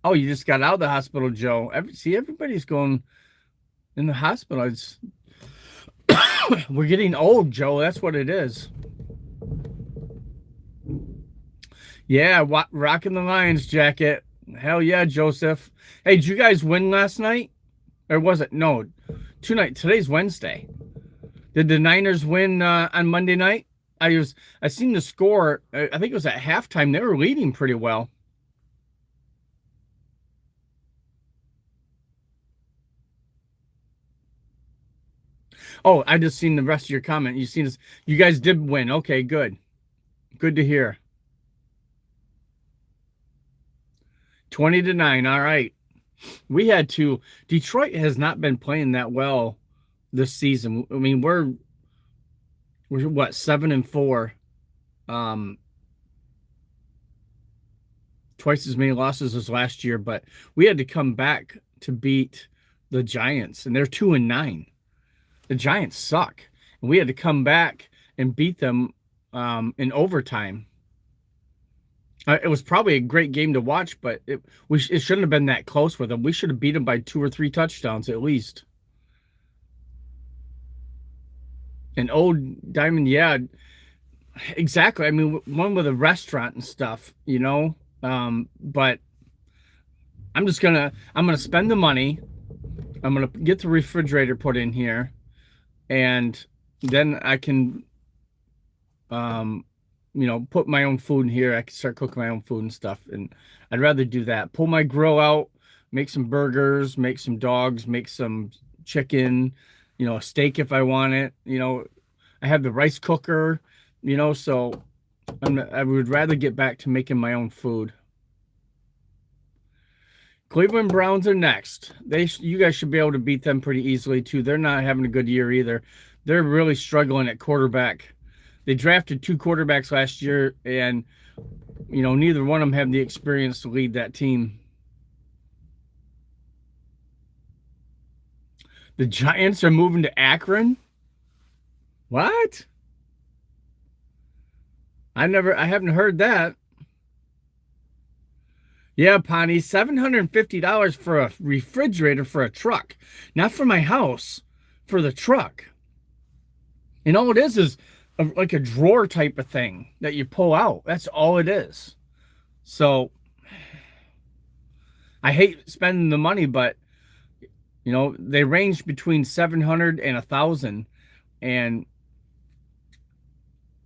Oh, you just got out of the hospital, Joe. See, everybody's going in the hospital. We're getting old, Joe. That's what it is. Yeah, rocking the Lions jacket. Hell yeah, Joseph. Hey, did you guys win last night? Or was it? No, tonight. Today's Wednesday. Did the Niners win on Monday night? I seen the score. I think it was at halftime. They were leading pretty well. Oh, I just seen the rest of your comment. You seen this? You guys did win. Okay, good. Good to hear. 20-9. All right. We had to. Detroit has not been playing that well this season. I mean, we're what, 7-4. Um, Twice as many losses as last year, but we had to come back to beat the Giants, and they're 2-9. The Giants suck, and we had to come back and beat them in overtime. It was probably a great game to watch, but it shouldn't have been that close with them. We should have beat them by 2 or 3 touchdowns at least. And Old Diamond, yeah, exactly. I mean, one with a restaurant and stuff, But I'm gonna spend the money. I'm gonna get the refrigerator put in here, and then I can, um, put my own food in here. I can start cooking my own food and stuff. And I'd rather do that. Pull my grill out, make some burgers, make some dogs, make some chicken, a steak if I want it. I have the rice cooker, so I would rather get back to making my own food. Cleveland Browns are next. You guys should be able to beat them pretty easily too. They're not having a good year either. They're really struggling at quarterback. They drafted 2 quarterbacks last year, and neither one of them have the experience to lead that team. The Giants are moving to Akron? What? I haven't heard that. Yeah, Pawnee, $750 for a refrigerator for a truck. Not for my house, for the truck. And all it is like a drawer type of thing that you pull out. That's all it is. So I hate spending the money, but they range between 700 and 1,000, and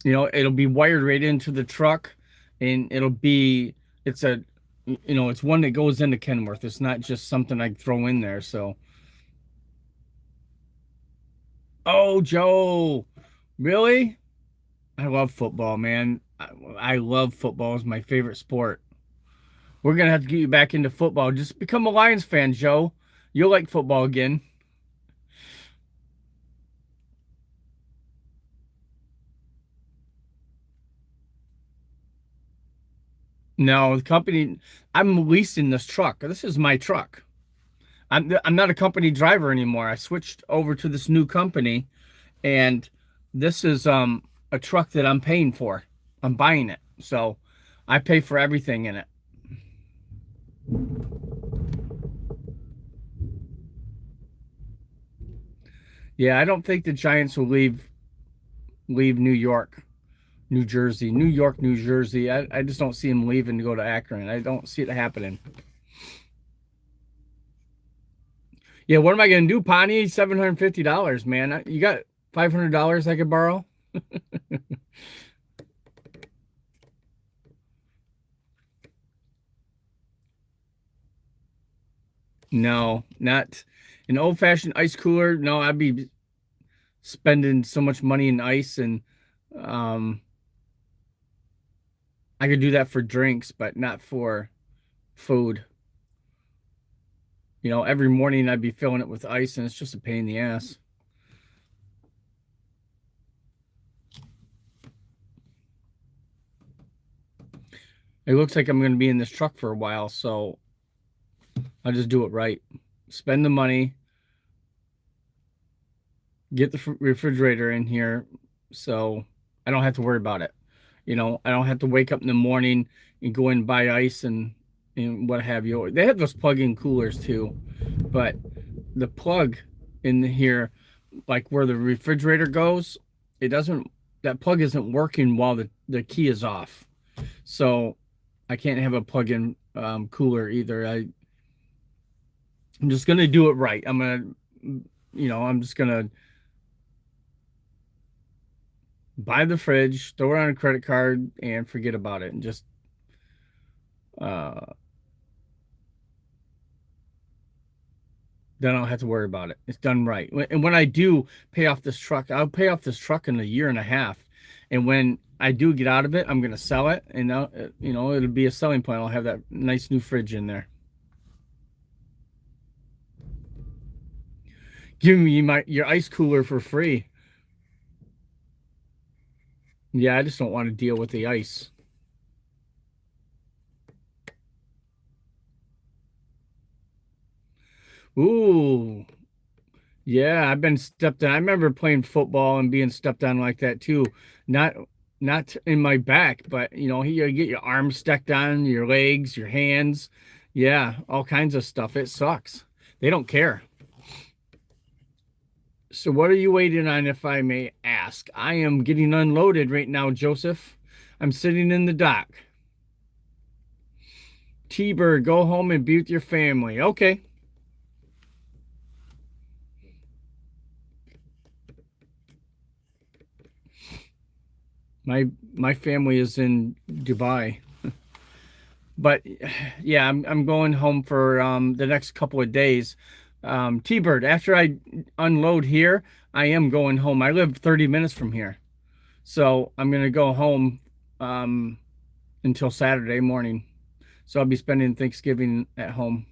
it'll be wired right into the truck, and it's a it's one that goes into Kenworth. It's not just something I throw in there. So, oh, Joe, really? I love football, man. I love football. It's my favorite sport. We're gonna have to get you back into football. Just become a Lions fan, Joe. You'll like football again. No, the company, I'm leasing this truck. This is my truck. I'm not a company driver anymore. I switched over to this new company, and this is a truck that I'm paying for. I'm buying it. So I pay for everything in it. Yeah, I don't think the Giants will leave New York, New Jersey, New York, New Jersey. I just don't see them leaving to go to Akron. I don't see it happening. Yeah, what am I gonna do, Pawnee? $750, man. You got $500 I could borrow? No, not an old-fashioned ice cooler. No, I'd be spending so much money in ice, and um I could do that for drinks, but not for food. Every morning I'd be filling it with ice, and it's just a pain in the ass. It looks like I'm going to be in this truck for a while, so I'll just do it right. Spend the money, get the refrigerator in here so I don't have to worry about it. I don't have to wake up in the morning and go and buy ice and what have you. They have those plug-in coolers too, but the plug in here, like where the refrigerator goes, it doesn't, that plug isn't working while the key is off. So I can't have a plug-in cooler either. I'm just gonna do it right. I'm just gonna buy the fridge, throw it on a credit card, and forget about it, and just uh, then I don't have to worry about it. It's done right. And when I do pay off this truck, I'll pay off this truck in a year and a half. And when I do get out of it, I'm gonna sell it, and now it'll be a selling point. I'll have that nice new fridge in there. Give me your ice cooler for free. Yeah, I just don't want to deal with the ice. Ooh, yeah, I've been stepped on. I remember playing football and being stepped on like that too. Not not in my back, but you get your arms stepped on, your legs, your hands. Yeah, all kinds of stuff. It sucks. They don't care. So what are you waiting on, if I may ask? I am getting unloaded right now, Joseph. I'm sitting in the dock. T-Bird, go home and be with your family. Okay. My family is in Dubai. But yeah, I'm going home for the next couple of days. T-Bird, after I unload here, I am going home. I live 30 minutes from here. So I'm gonna go home until Saturday morning. So I'll be spending Thanksgiving at home.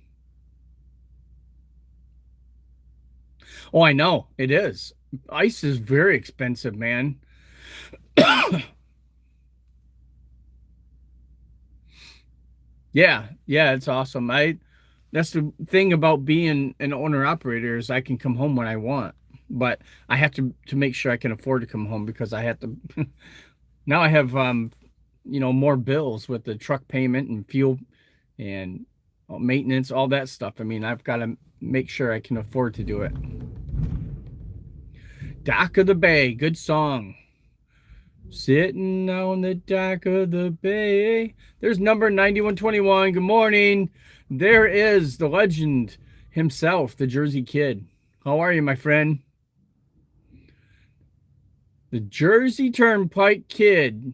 Oh, I know it is. Ice is very expensive, man. Yeah, yeah, it's awesome. That's the thing about being an owner operator is I can come home when I want, but I have to make sure I can afford to come home because I have to. Now I have more bills with the truck payment and fuel and maintenance, all that stuff. I mean, I've got to make sure I can afford to do it. Dock of the Bay, good song. Sitting on the dock of the bay. There's number 9121. Good morning. There is the legend himself, the Jersey Kid. How are you, my friend? The Jersey Turnpike Kid.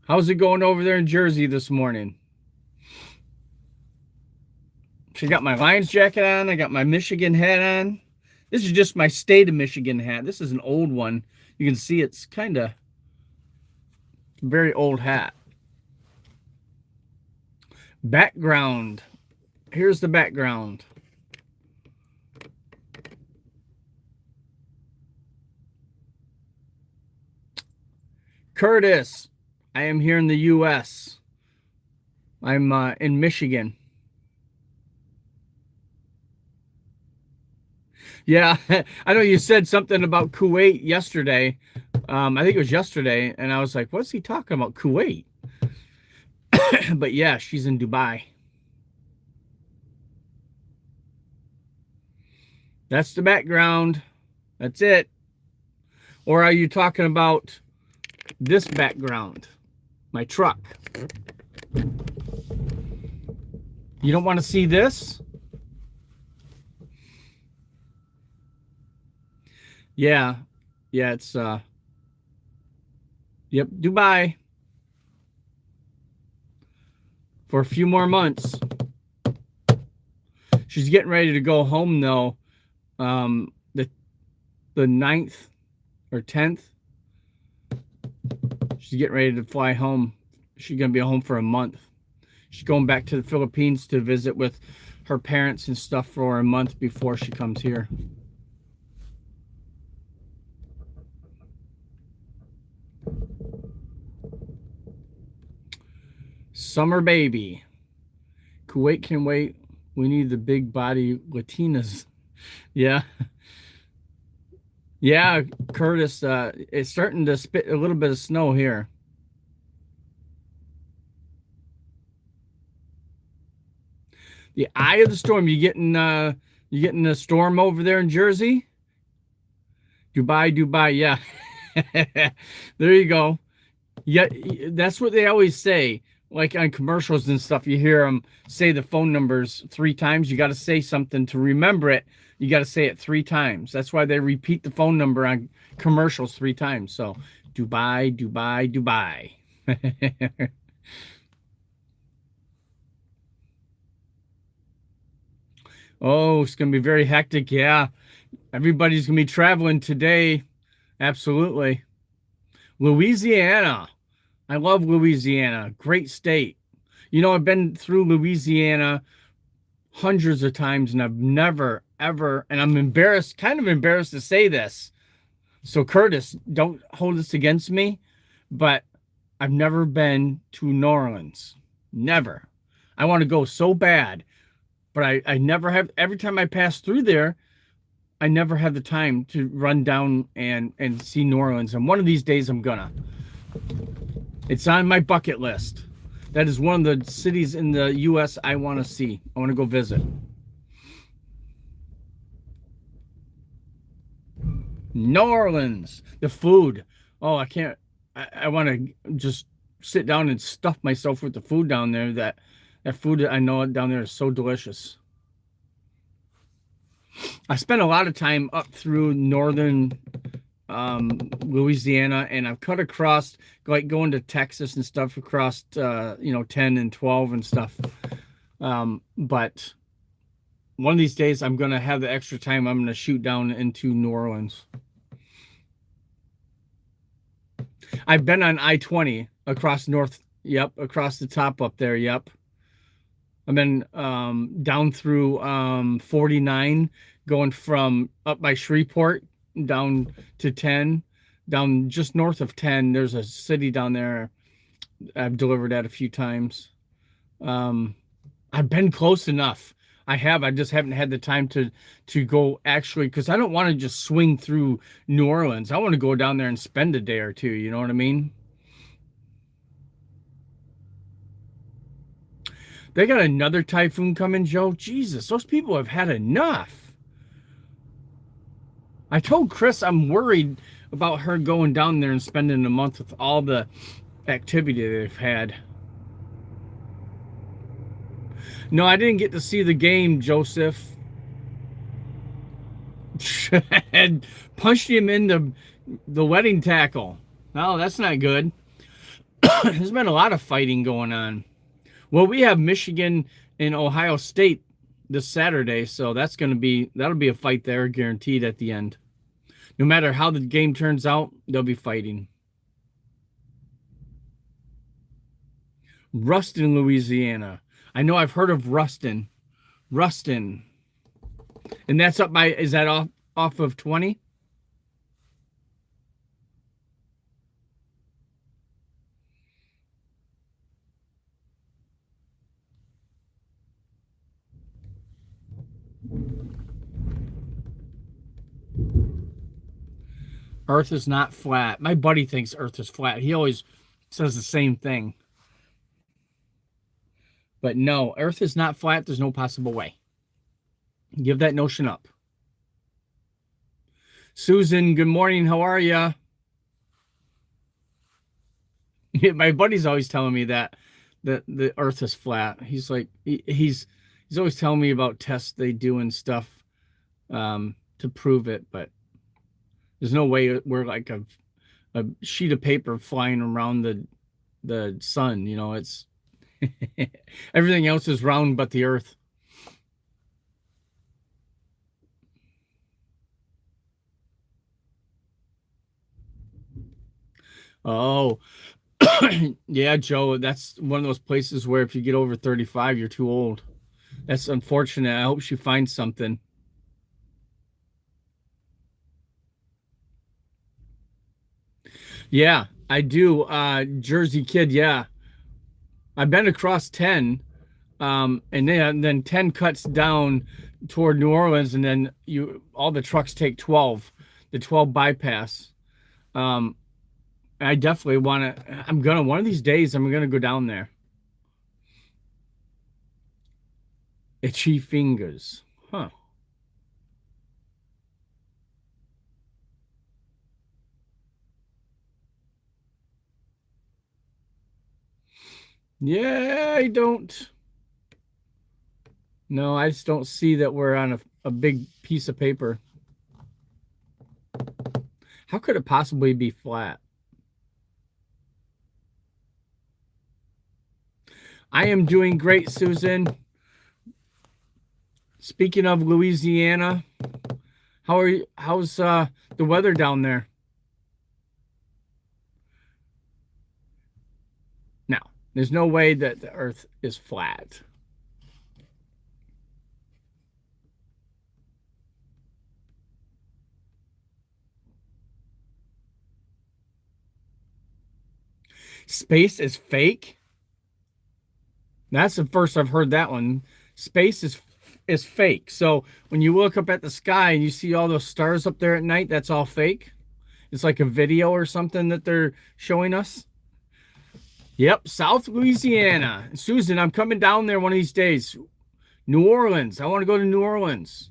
How's it going over there in Jersey this morning? So I got my Lions jacket on. I got my Michigan hat on. This is just my state of Michigan hat. This is an old one. You can see it's kind of very old hat. Background. Here's the background. Curtis, I am here in the U.S. I'm in Michigan. Yeah, I know you said something about Kuwait yesterday. I think it was yesterday, and I was like, what's he talking about, Kuwait? But yeah, she's in Dubai. That's the background. That's it. Or are you talking about this background? My truck. You don't want to see this? Yeah. Yeah, it's yep, Dubai. For a few more months. She's getting ready to go home though. The 9th or 10th. She's getting ready to fly home. She's gonna be home for a month. She's going back to the Philippines to visit with her parents and stuff for a month before she comes here. Summer baby. Kuwait can wait. We need the big body Latinas. Yeah. Yeah, Curtis, it's starting to spit a little bit of snow here. The eye of the storm. You getting a storm over there in Jersey? Dubai, yeah. There you go. Yeah, that's what they always say. Like on commercials and stuff, you hear them say the phone numbers 3 times. You got to say something to remember it. You got to say it 3 times. That's why they repeat the phone number on commercials 3 times. So Dubai. Oh, it's going to be very hectic. Yeah. Everybody's going to be traveling today. Absolutely. Louisiana. I love Louisiana. Great state. I've been through Louisiana hundreds of times and I've never, ever, and I'm embarrassed, kind of embarrassed to say this. So Curtis, don't hold this against me, but I've never been to New Orleans. Never. I want to go so bad, but I never have. Every time I pass through there, I never have the time to run down and see New Orleans. And one of these days I'm gonna. It's on my bucket list. That is one of the cities in the U.S. I want to see. I want to go visit. New Orleans. The food. Oh, I can't. I want to just sit down and stuff myself with the food down there. That food I know down there is so delicious. I spent a lot of time up through northern Louisiana, and I've cut across, like going to Texas and stuff, across 10 and 12 and stuff. But one of these days I'm gonna have the extra time. I'm gonna shoot down into New Orleans. I've been on I-20 across across the top up there. Yep. I've been down through 49, going from up by Shreveport down to 10, down just north of 10. There's a city down there I've delivered at a few times. I've been close enough. I have. I just haven't had the time to go actually because I don't want to just swing through New Orleans. I want to go down there and spend a day or two. You know what I mean? They got another typhoon coming, Joe. Jesus, those people have had enough. I told Chris I'm worried about her going down there and spending a month with all the activity they've had. No, I didn't get to see the game, Joseph. And punched him in the wedding tackle. No, that's not good. There's been a lot of fighting going on. Well, we have Michigan and Ohio State this Saturday, so that'll be a fight there, guaranteed at the end. No matter how the game turns out, they'll be fighting. Ruston, Louisiana. I know I've heard of Ruston. Ruston. And that's up by, is that off of 20? Earth is not flat. My buddy thinks Earth is flat. He always says the same thing. But no, Earth is not flat. There's no possible way. Give that notion up. Susan, good morning. How are you? My buddy's always telling me that the Earth is flat. He's like he's always telling me about tests they do and stuff to prove it, but there's no way we're like a sheet of paper flying around the sun. You know, it's everything else is round but the Earth. Oh, yeah, Joe, that's one of those places where if you get over 35, you're too old. That's unfortunate. I hope she finds something. Yeah, I do. Jersey Kid, yeah. I've been across 10, and then 10 cuts down toward New Orleans, and then all the trucks take 12, the 12 bypass. Um, I definitely want to. I'm gonna one of these days. I'm gonna go down there. Itchy fingers, huh? Yeah, I don't. No, I just don't see that we're on a big piece of paper. How could it possibly be flat? I am doing great, Susan. Speaking of Louisiana, how are you? How's the weather down there? Now, there's no way that the Earth is flat. Space is fake. That's the first I've heard that one. Space is fake. So when you look up at the sky and you see all those stars up there at night, that's all fake. It's like a video or something that they're showing us. Yep, South Louisiana. Susan, I'm coming down there one of these days. New Orleans. I want to go to New Orleans.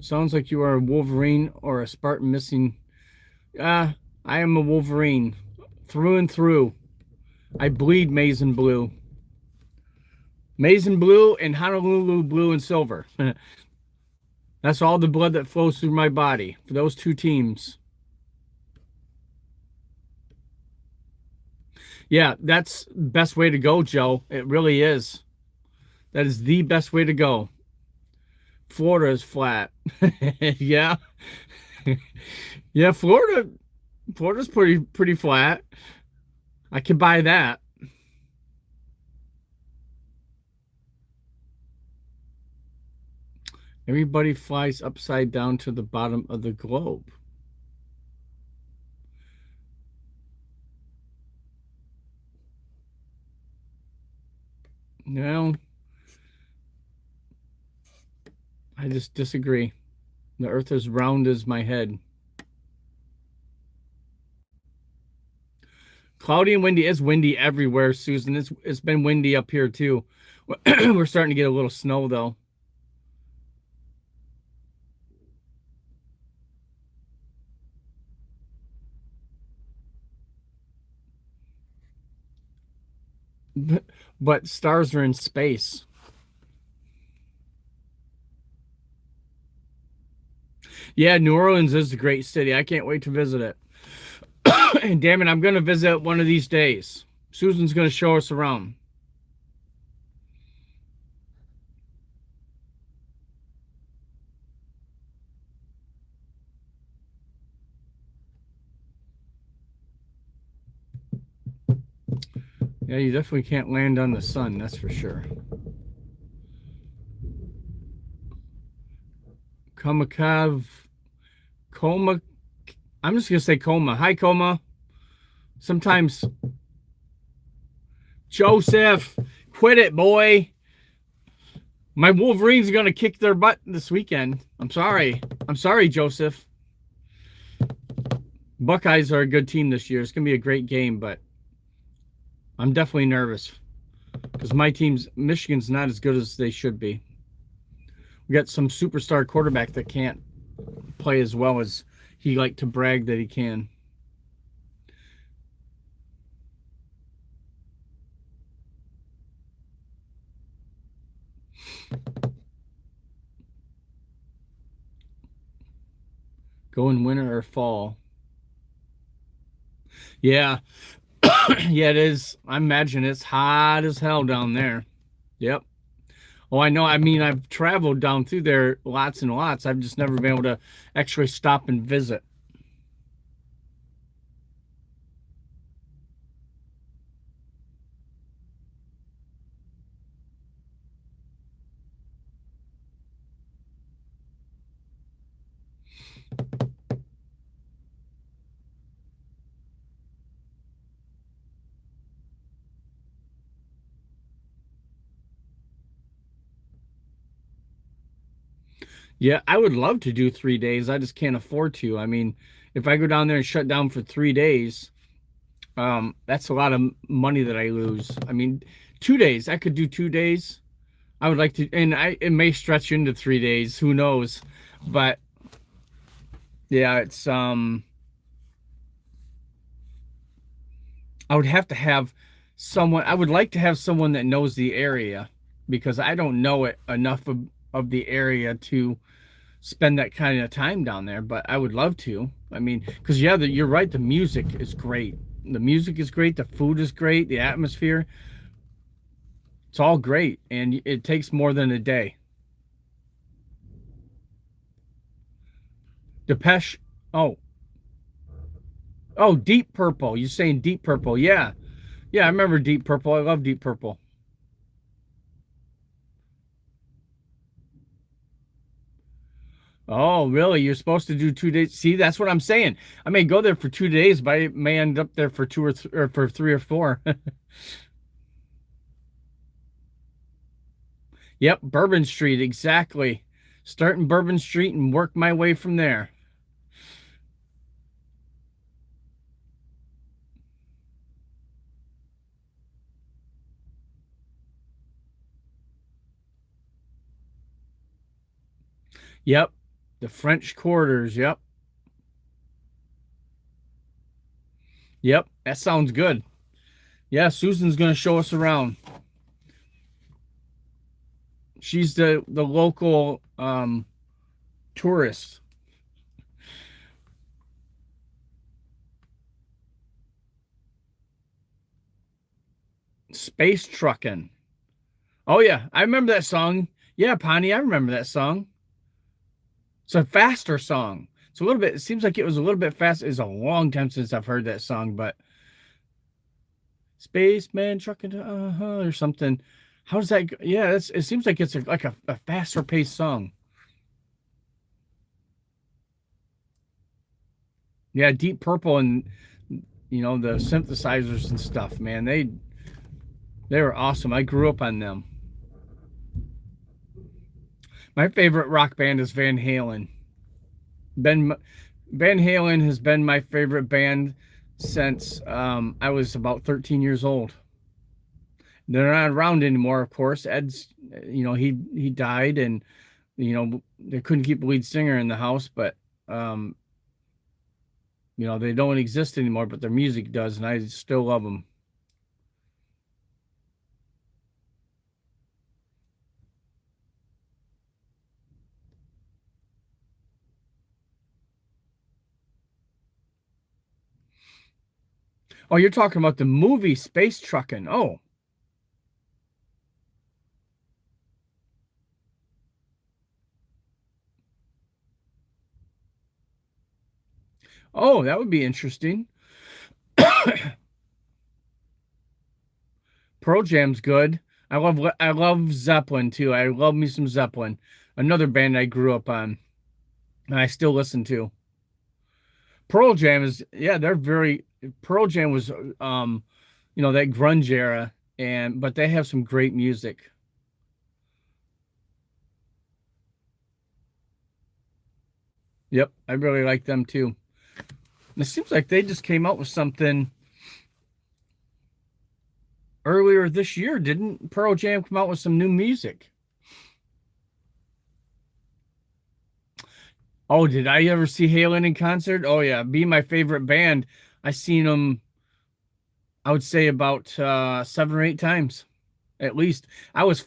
Sounds like you are a Wolverine or a Spartan missing. I am a Wolverine through and through. I bleed maize and blue. Maize and blue and Honolulu blue and silver. That's all the blood that flows through my body for those two teams. Yeah, that's best way to go, Joe. It really is. That is the best way to go. Florida is flat. Yeah. Yeah, Florida's pretty flat. I can buy that. Everybody flies upside down to the bottom of the globe. No, I just disagree. The earth is round as my head. Cloudy and windy. It's windy everywhere, Susan. It's been windy up here too. We're starting to get a little snow though. But stars are in space. Yeah, New Orleans is a great city. I can't wait to visit it. And damn it, I'm going to visit one of these days. Susan's going to show us around. Yeah, you definitely can't land on the sun, that's for sure. Komakav, Coma. I'm just going to say Coma. Hi, Coma. Sometimes, Joseph, quit it, boy. My Wolverines are going to kick their butt this weekend. I'm sorry. I'm sorry, Joseph. Buckeyes are a good team this year. It's going to be a great game, but I'm definitely nervous because Michigan's not as good as they should be. We got some superstar quarterback that can't play as well as he like to brag that he can. Go in winter or fall. Yeah. Yeah, it is. I imagine it's hot as hell down there. Yep. Oh, I know. I mean, I've traveled down through there lots and lots. I've just never been able to actually stop and visit. Yeah, I would love to do 3 days. I just can't afford to. I mean, if I go down there and shut down for 3 days, that's a lot of money that I lose. I mean, 2 days. I could do 2 days. I would like to, and it may stretch into 3 days. Who knows? But yeah, it's I would have to have someone. I would like to have someone that knows the area because I don't know it enough of the area to spend that kind of time down there. But I would love to. I mean, because yeah, you're right. The music is great. The music is great. The food is great. The atmosphere. It's all great, and it takes more than a day. Depeche. Oh, oh, Deep Purple. You're saying Deep Purple? Yeah, yeah. I remember Deep Purple. I love Deep Purple. Oh, really? You're supposed to do 2 days? See, that's what I'm saying. I may go there for 2 days, but I may end up there for or for 3 or 4. Yep, Bourbon Street, exactly. Start in Bourbon Street and work my way from there. Yep, the French Quarters. Yep, yep. That sounds good. Yeah, Susan's gonna show us around. She's the local tourist. Space trucking. Oh yeah, I remember that song. Yeah, Pawnee, I remember that song. It's a faster song. It's a little bit. It seems like it was a little bit fast. It's a long time since I've heard that song, but Spaceman trucking or something. How does that go? Yeah, it seems like it's like a faster paced song. Yeah, Deep Purple and the synthesizers and stuff, man. They were awesome. I grew up on them. My favorite rock band is Van Halen. Ben Van Halen has been my favorite band since I was about 13 years old. They're not around anymore, of course. Ed's, he died, and they couldn't keep a lead singer in the house, but um, they don't exist anymore. But their music does, and I still love them. Oh, you're talking about the movie Space Truckin'. Oh, that would be interesting. Pearl Jam's good. I love Zeppelin too. I love me some Zeppelin. Another band I grew up on and I still listen to. Pearl Jam is yeah, they're very Pearl Jam was that grunge era, and but they have some great music. Yep, I really like them too. And it seems like they just came out with something earlier this year. Didn't Pearl Jam come out with some new music? Oh, did I ever see Halen in concert? Oh yeah, be my favorite band. I seen them, I would say about 7 or 8 times at least. I was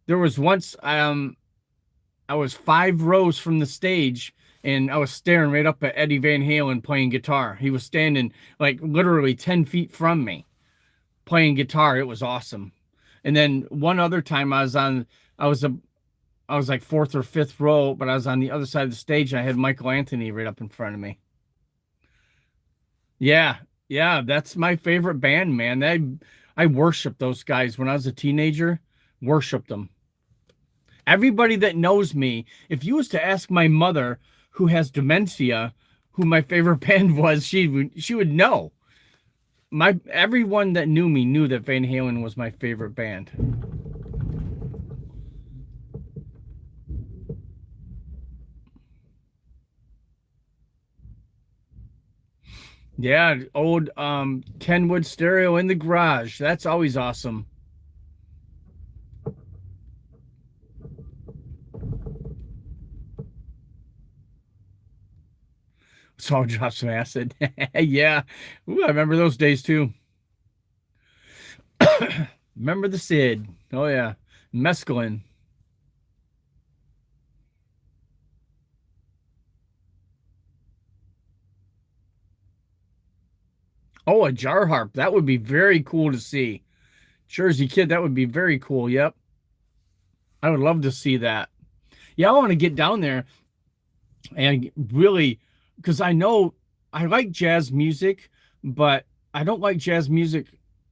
there was once I was 5 rows from the stage, and I was staring right up at Eddie Van Halen playing guitar. He was standing like literally 10 feet from me playing guitar. It was awesome. And then one other time I was a I was like fourth or fifth row, but I was on the other side of the stage and I had Michael Anthony right up in front of me. Yeah, yeah, that's my favorite band, man. I worshiped those guys when I was a teenager. Worshipped them. Everybody that knows me, if you was to ask my mother, who has dementia, who my favorite band was, she would know. My everyone that knew me knew that Van Halen was my favorite band. Yeah, old Kenwood stereo in the garage. That's always awesome. So I'll drop some acid. Yeah. Ooh, I remember those days too. Remember the Sid. Oh yeah. Mescaline. Oh, a jar harp. That would be very cool to see. Jersey Kid, that would be very cool. Yep. I would love to see that. Yeah, I want to get down there and really, because I know I like jazz music, but I don't like jazz music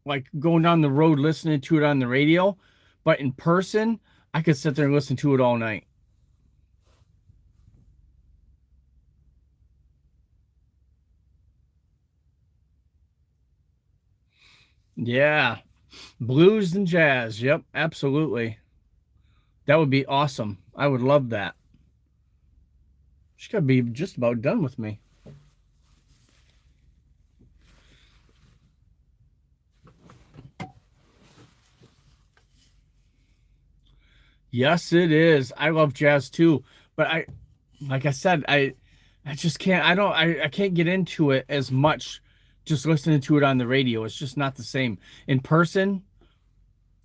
like going down the road listening to it on the radio. But in person, I could sit there and listen to it all night. Yeah, blues and jazz. Yep, absolutely. That would be awesome. I would love that. She's got to be just about done with me. Yes, it is. I love jazz too, but like I said, I just can't. I can't get into it as much. Just listening to it on the radio, it's just not the same. In person,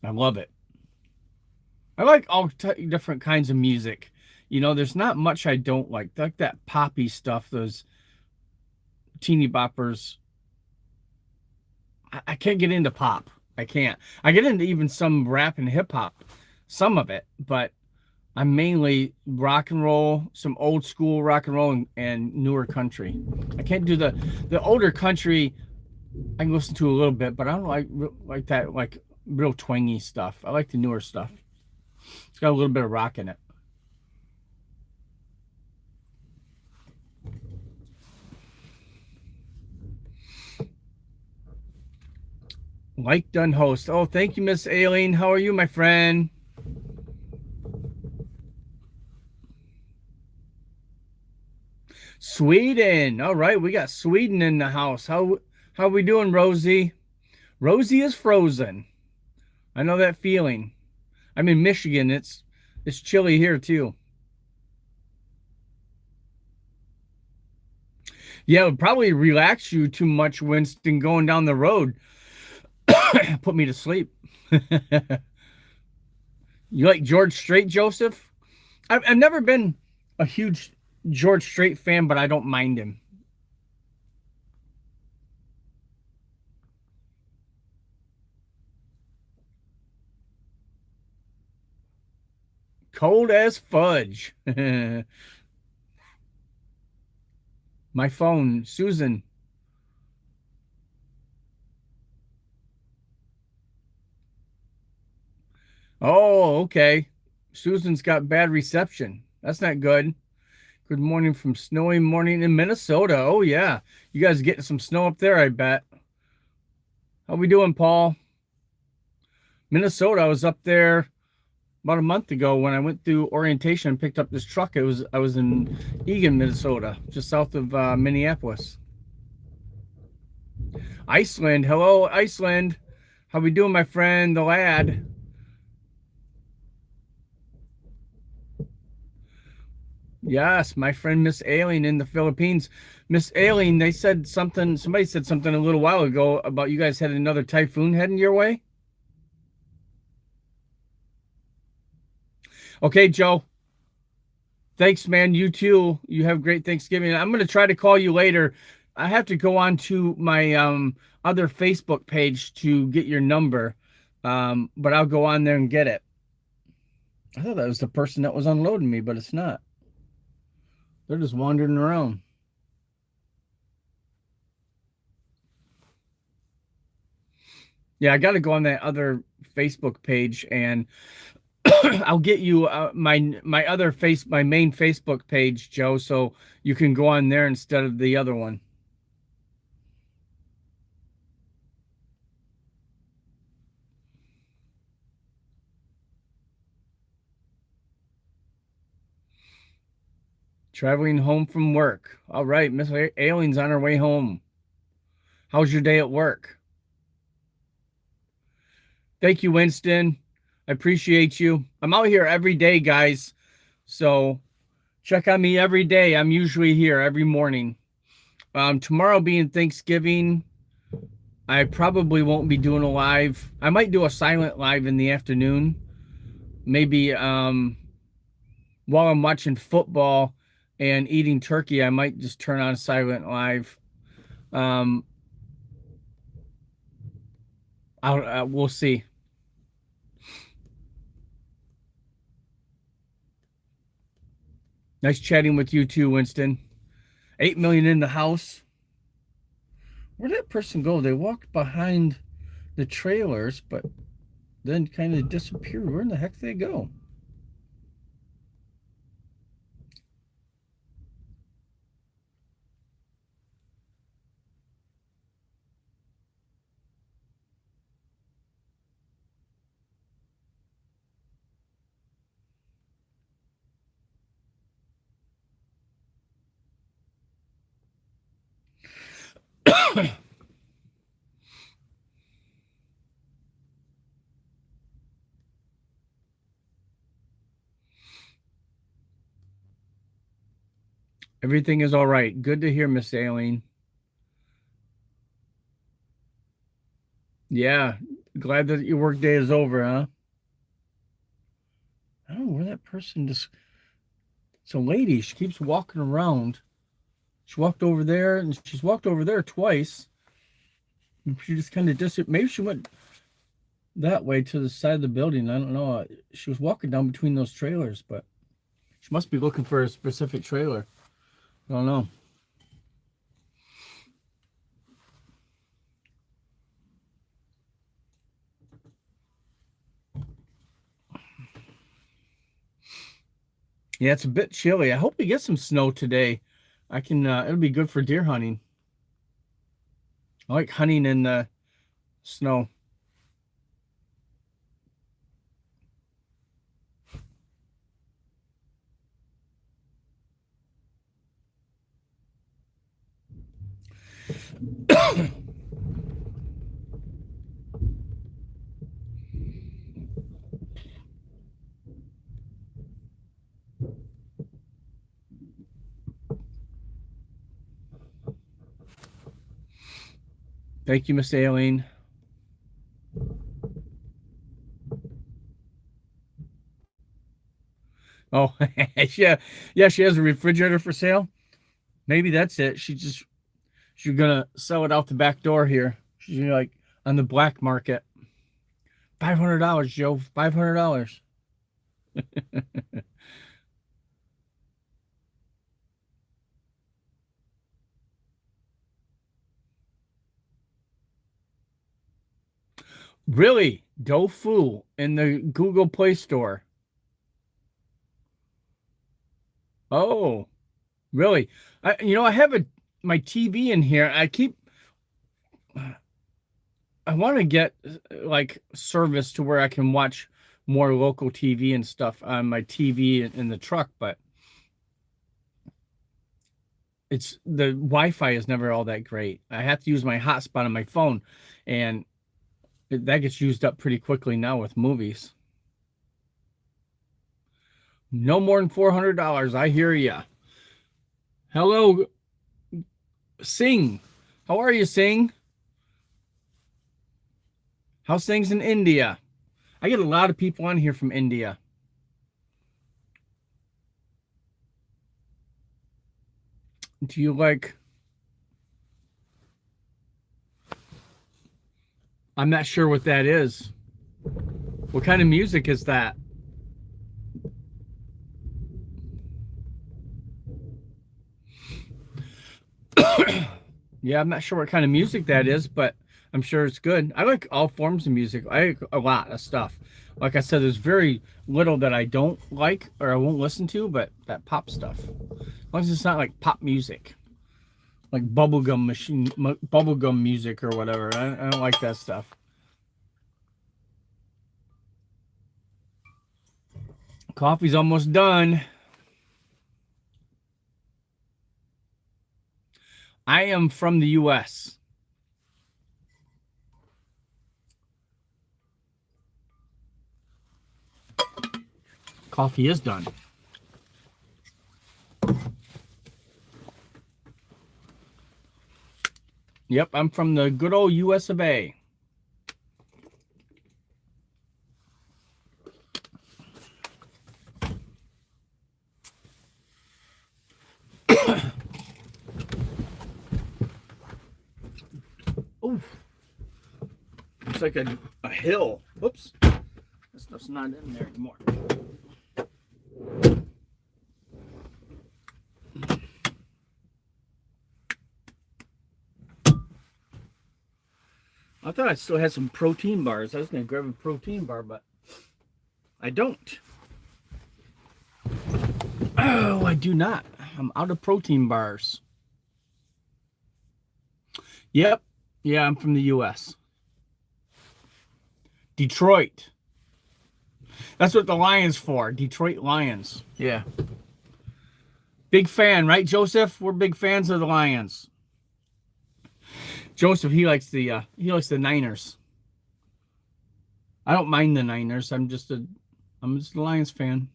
I love it. I like all different kinds of music. There's not much I don't like that poppy stuff. Those teeny boppers. I can't get into pop. I can't. I get into even some rap and hip hop, some of it, but I'm mainly rock and roll, some old school rock and roll, and newer country. I can't do the older country. I can listen to a little bit, but I don't like that like real twangy stuff. I like the newer stuff. It's got a little bit of rock in it. Like done host. Oh, thank you, Miss Aileen. How are you, my friend? Sweden. All right, we got Sweden in the house. How we doing, Rosie? Rosie is frozen. I know that feeling. I'm in Michigan. It's chilly here too. Yeah, it would probably relax you too much, Winston, going down the road. Put me to sleep. You like George Strait, Joseph? I've never been a huge George Strait fan, but I don't mind him. Cold as fudge. My phone, Susan. Oh, okay. Susan's got bad reception. That's not good. Good morning from snowy morning in Minnesota. Oh yeah. You guys getting some snow up there, I bet. How we doing, Paul? Minnesota, I was up there about a month ago when I went through orientation and picked up this truck. I was in Eagan, Minnesota, just south of Minneapolis. Iceland. Hello, Iceland. How we doing, my friend, the lad? Yes, my friend Miss Aileen in the Philippines. Miss Aileen, they said something, somebody said something a little while ago about you guys had another typhoon heading your way. Okay, Joe. Thanks, man. You too. You have a great Thanksgiving. I'm going to try to call you later. I have to go on to my other Facebook page to get your number, but I'll go on there and get it. I thought that was the person that was unloading me, but it's not. They're just wandering around. Yeah, I got to go on that other Facebook page, and I'll get you my other my main Facebook page, Joe, so you can go on there instead of the other one. Traveling home from work. All right, Miss Aileen's on her way home. How's your day at work? Thank you, Winston. I appreciate you. I'm out here every day, guys. So check on me every day. I'm usually here every morning. Tomorrow being Thanksgiving, I probably won't be doing a live. I might do a silent live in the afternoon. Maybe while I'm watching football and eating turkey, I might just turn on silent live. Um, we'll see. Nice chatting with you too, Winston. 8 million in the house. Where'd that person go? They walked behind the trailers, but then kind of disappeared. Where in the heck did they go? Everything is all right. Good to hear, Miss Aileen. Yeah, glad that your work day is over, huh? I don't know where that person just. It's a lady. She keeps walking around. She walked over there, and she's walked over there twice. She just kind of disappeared. Maybe she went that way to the side of the building. I don't know. She was walking down between those trailers, but she must be looking for a specific trailer. I don't know. Yeah, it's a bit chilly. I hope we get some snow today. I can. It'll be good for deer hunting. I like hunting in the snow. Thank you, Miss Aileen. Oh, yeah, yeah. She has a refrigerator for sale. Maybe that's it. She's gonna sell it out the back door here. She's like on the black market. $500, Joe. $500. Really? Tofu in the Google Play Store. Oh, really? I have my TV in here. I want to get like service to where I can watch more local TV and stuff on my TV in the truck, but it's the Wi-Fi is never all that great. I have to use my hotspot on my phone, and that gets used up pretty quickly now with movies. No more than $400. I hear ya. Hello, Sing. How are you, Sing? How's things in India? I get a lot of people on here from India. Do you like? I'm not sure what that is. What kind of music is that? Yeah, I'm not sure what kind of music that is, but I'm sure it's good. I like all forms of music. I like a lot of stuff. Like I said, there's very little that I don't like or I won't listen to, but that pop stuff. As long as it's not like pop music, like bubblegum music or whatever. I don't like that stuff. Coffee's almost done. I am from the US. Coffee is done. Yep, I'm from the good old US of A. Oh, it's like a hill. Whoops. This stuff's not in there anymore. I thought I still had some protein bars. I was going to grab a protein bar, but I don't. Oh, I do not. I'm out of protein bars. Yep. Yeah, I'm from the US. Detroit. That's what the Lions for. Detroit Lions. Yeah. Big fan, right, Joseph? We're big fans of the Lions. Joseph, he likes the Niners. I don't mind the Niners. I'm just a Lions fan.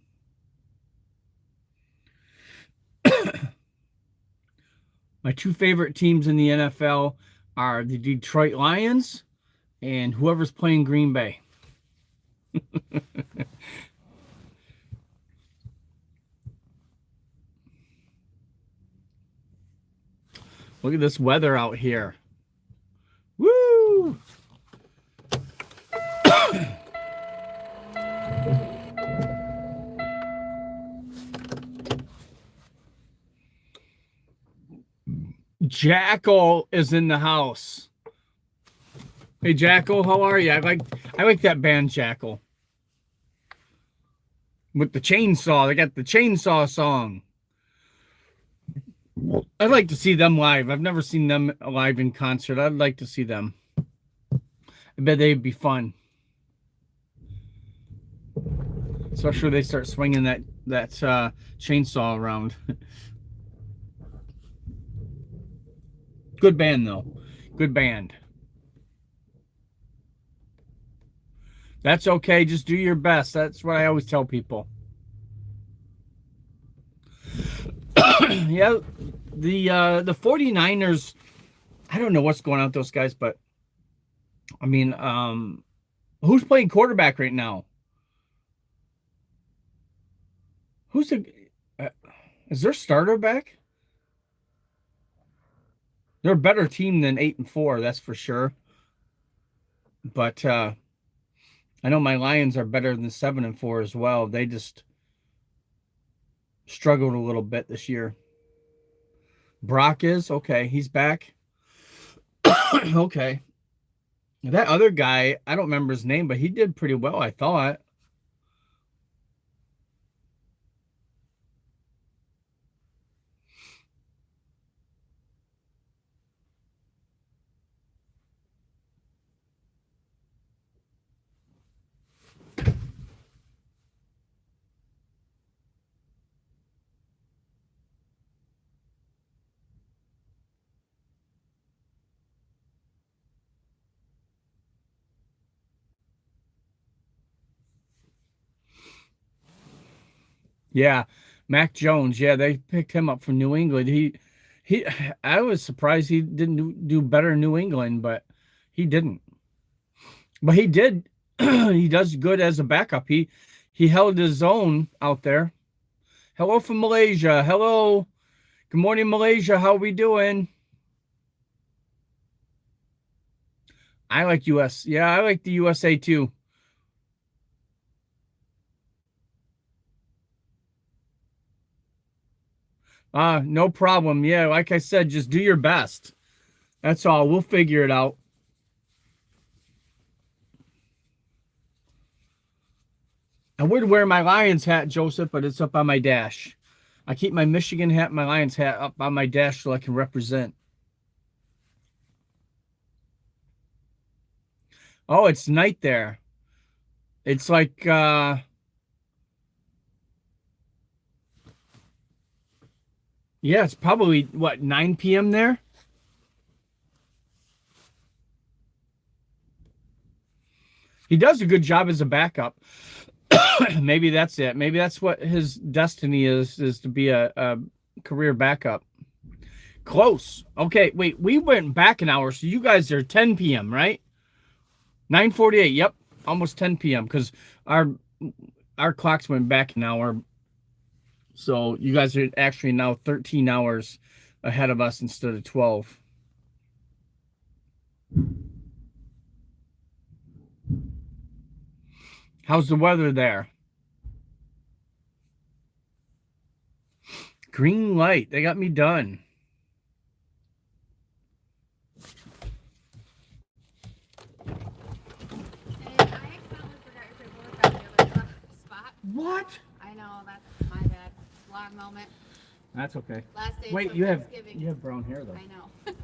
My two favorite teams in the NFL are the Detroit Lions and whoever's playing Green Bay. Look at this weather out here. Woo! Jackal is in the house. Hey Jackal, how are you? I like that band Jackal. With the chainsaw. They got the chainsaw song. I'd like to see them live. I've never seen them live in concert. I'd like to see them. I bet they'd be fun. Especially if they start swinging that chainsaw around. Good band though. Good band. That's okay. Just do your best. That's what I always tell people. Yeah, the 49ers, I don't know what's going on with those guys, but I mean, who's playing quarterback right now? Who's the uh, is their starter back? They're a better team than 8-4, that's for sure. But I know my Lions are better than 7-4 as well. They just struggled a little bit this year. Brock is okay. He's back. Okay. That other guy, I don't remember his name, but he did pretty well, I thought. Yeah, Mac Jones. Yeah, they picked him up from New England. He. I was surprised he didn't do better in New England, but he didn't. But he did. He does good as a backup. He held his own out there. Hello from Malaysia. Hello. Good morning, Malaysia. How we doing? I like US. Yeah, I like the USA too. No problem. Yeah, like I said, just do your best. That's all. We'll figure it out. I would wear my Lions hat, Joseph, but it's up on my dash. I keep my Michigan hat, my Lions hat up on my dash so I can represent. Oh, it's night there. It's like yeah, it's probably what, 9 p.m. there? He does a good job as a backup. Maybe that's it. Maybe that's what his destiny is to be a career backup. Close. Okay, wait, we went back an hour, so you guys are 10 p.m., right? 9:48. Yep, almost 10 p.m. because our clocks went back an hour. So you guys are actually now 13 hours ahead of us instead of 12. How's the weather there? Green light. They got me done. I accidentally forgot your paperwork on the other spot. What? I know, that's my bad. Vlog moment. That's okay. Last day Wait, till you have Thanksgiving. brown hair though. I know.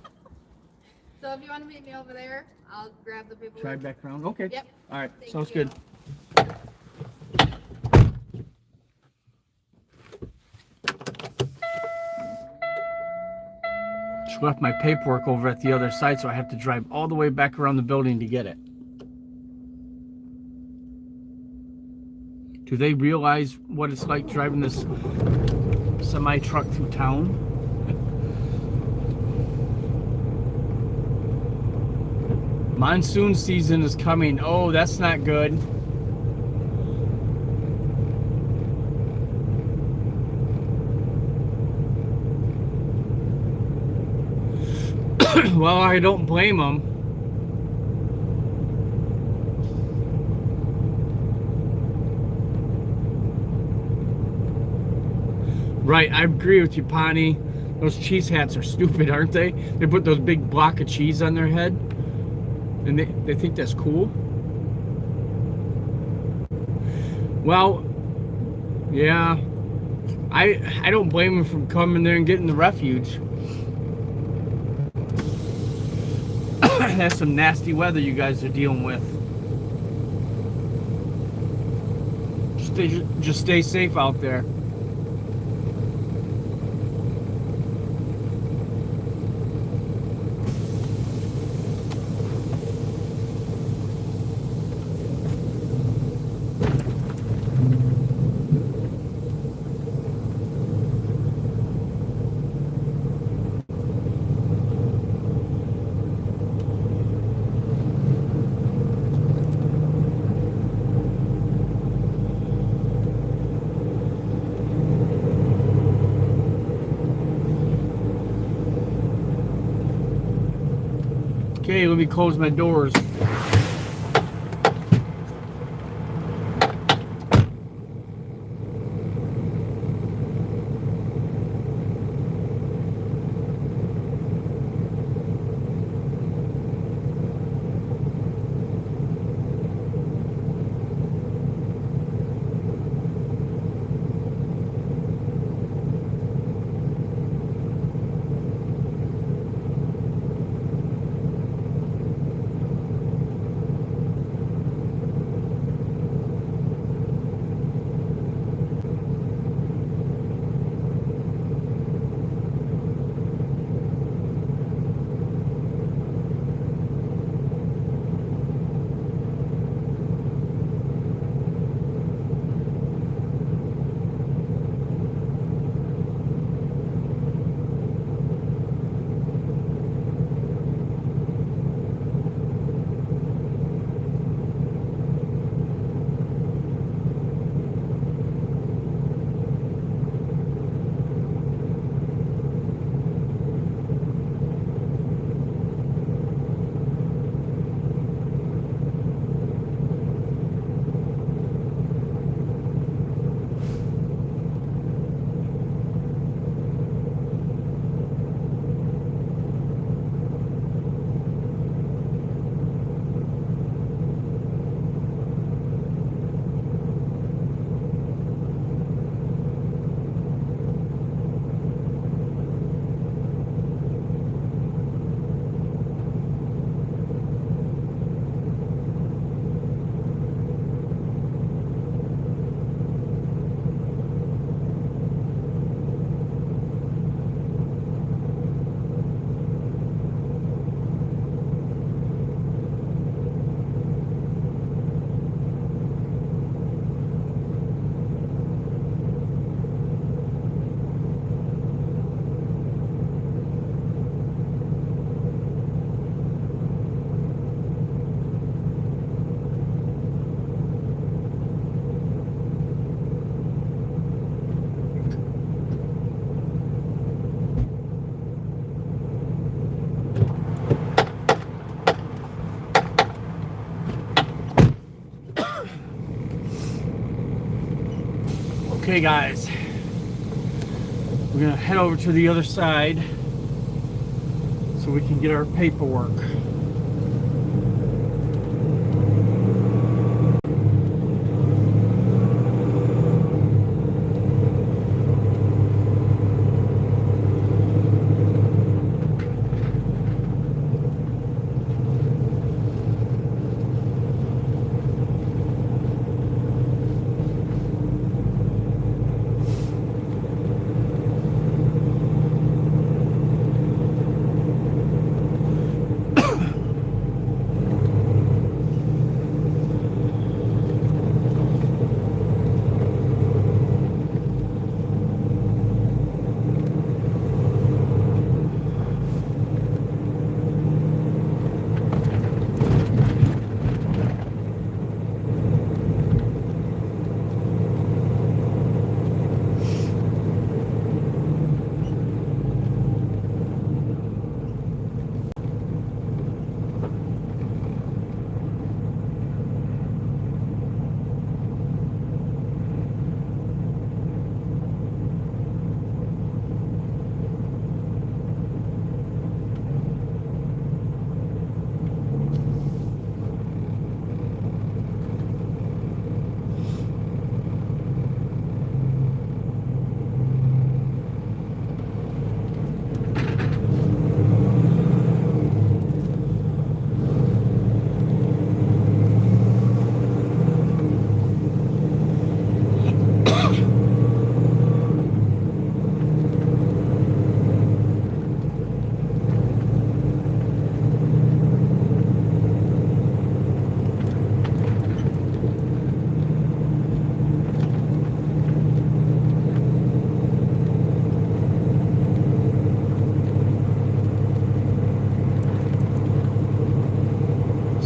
So if you want to meet me over there, I'll grab the paperwork. Try back around. Okay. Yep. All right. Thank Sounds you. good. Just left my paperwork over at the other side, so I have to drive all the way back around the building to get it. Do they realize what it's like driving this semi truck through town? Monsoon season is coming. Oh, that's not good. Well, I don't blame them. Right, I agree with you, Pani. Those cheese hats are stupid, aren't they? They put those big block of cheese on their head, and they think that's cool. Well, yeah, I don't blame them for coming there and getting the refuge. That's some nasty weather you guys are dealing with. Just stay safe out there. Okay, let me close my doors. Okay guys, we're gonna head over to the other side so we can get our paperwork.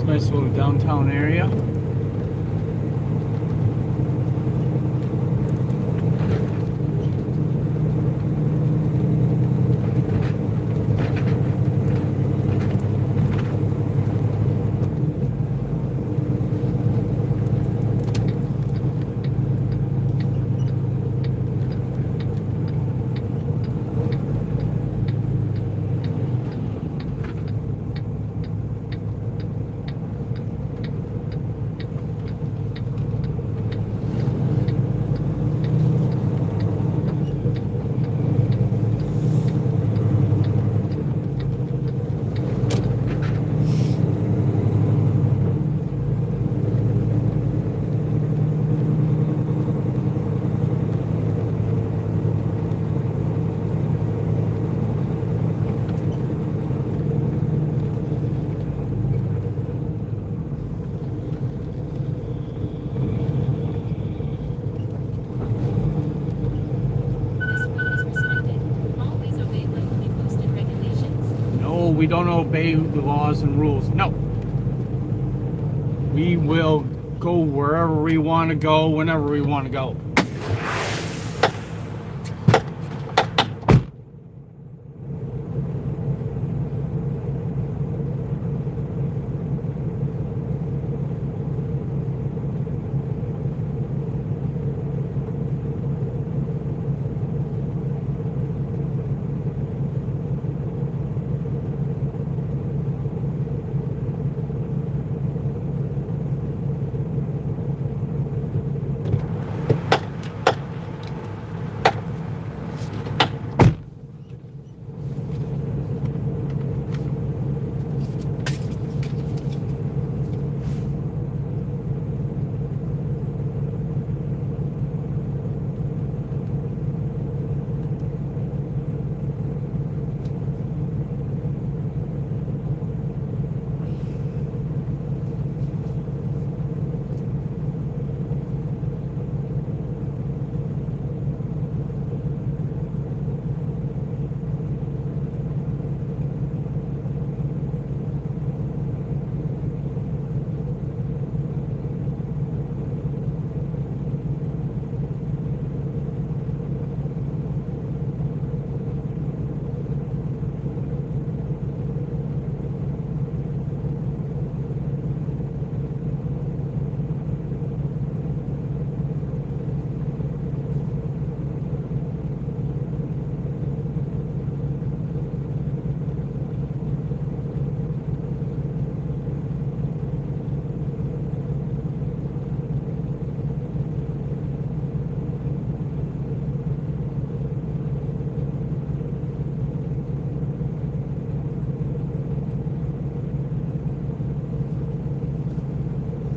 Nice little downtown area. we don't obey the laws and rules. No. We will go wherever we want to go, whenever we want to go.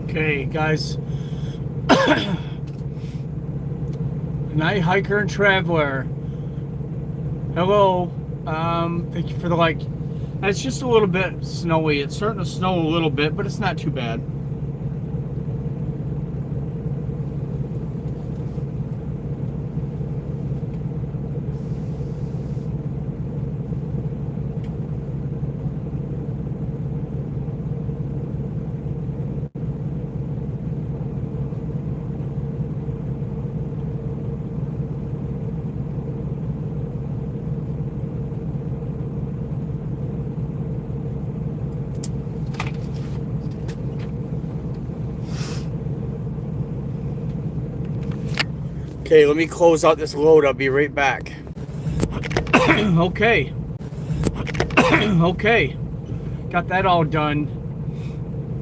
Okay, guys. Night hiker and traveler. Hello. Thank you for the like. It's just a little bit snowy. It's starting to snow a little bit, but it's not too bad. Okay, let me close out this load. I'll be right back. Okay. Okay. Got that all done.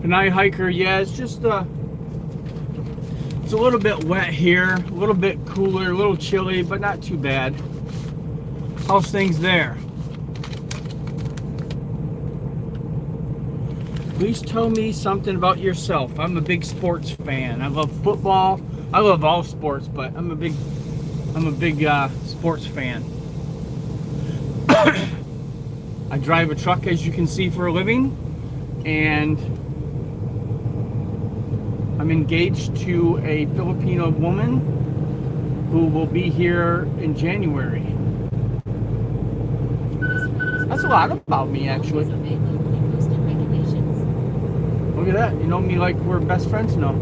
The night hiker, yeah, it's just it's a little bit wet here, a little bit cooler, a little chilly, but not too bad. How's things there? Please tell me something about yourself. I'm a big sports fan. I love football. I love all sports, but I'm a big sports fan. I drive a truck, as you can see, for a living, and I'm engaged to a Filipino woman who will be here in January. That's a lot about me, actually. Look at that. You know me like we're best friends now.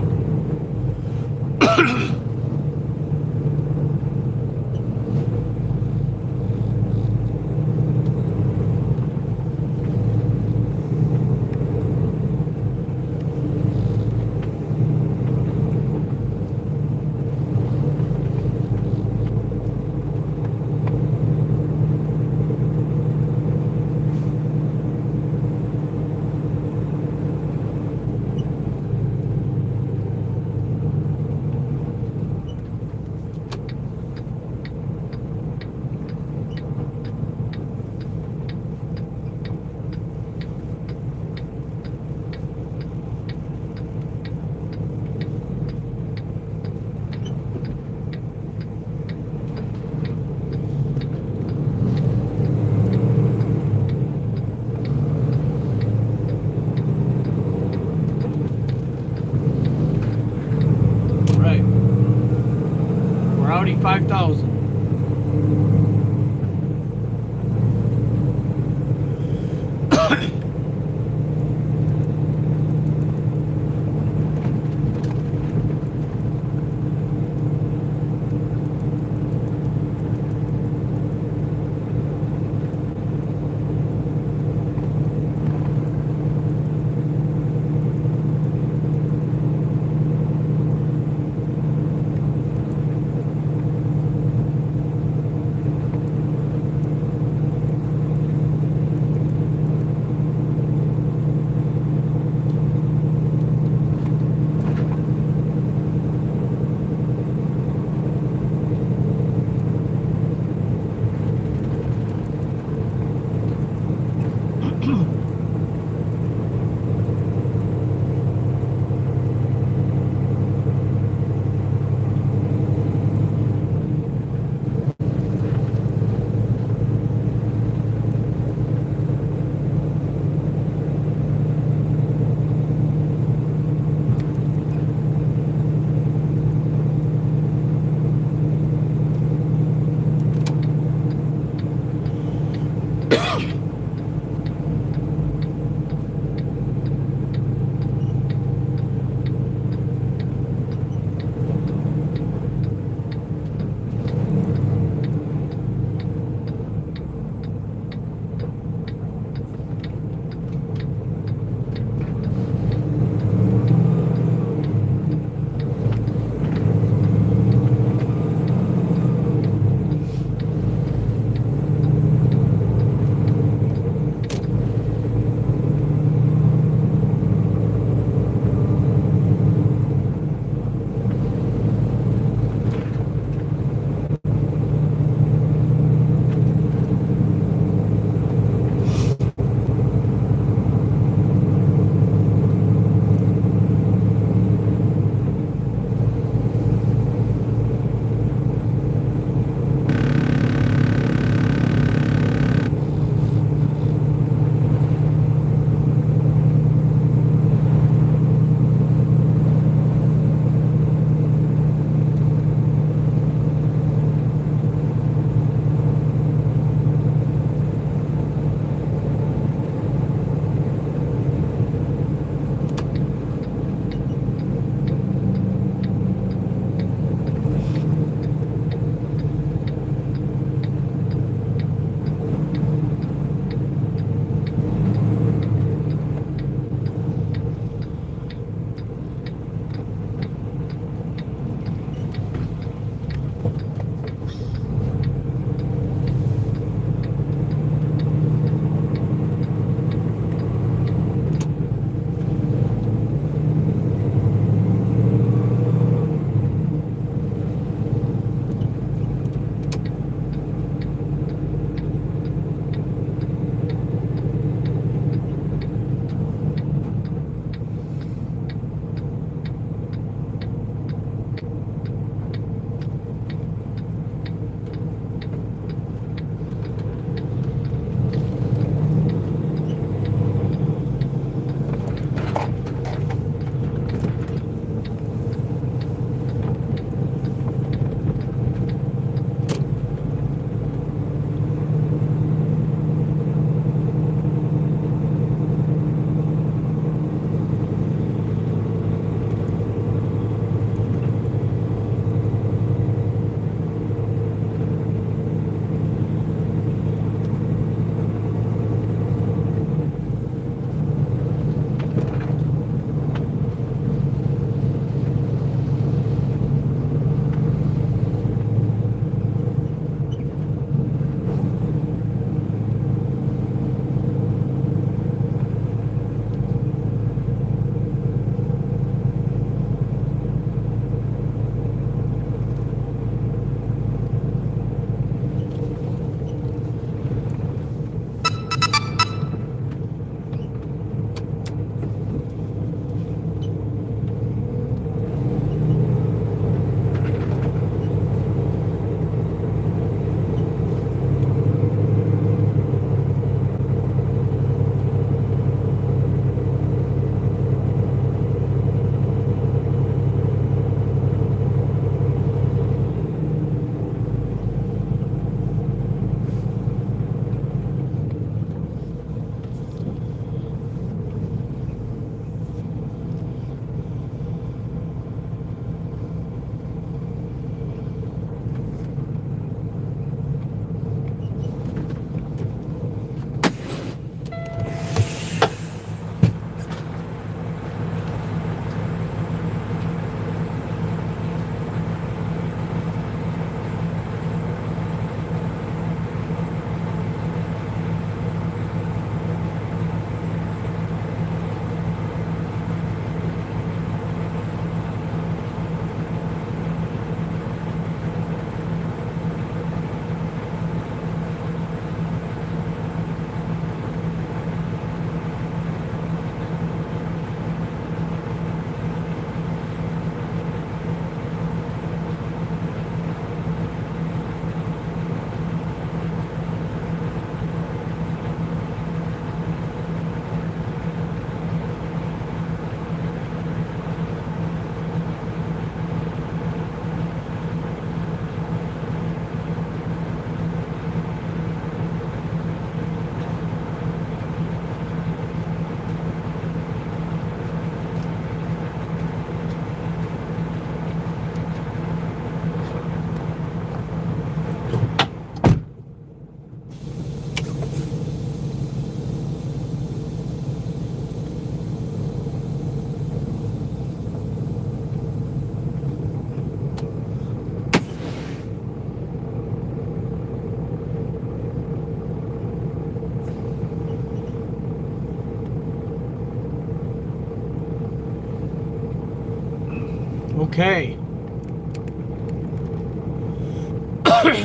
Okay.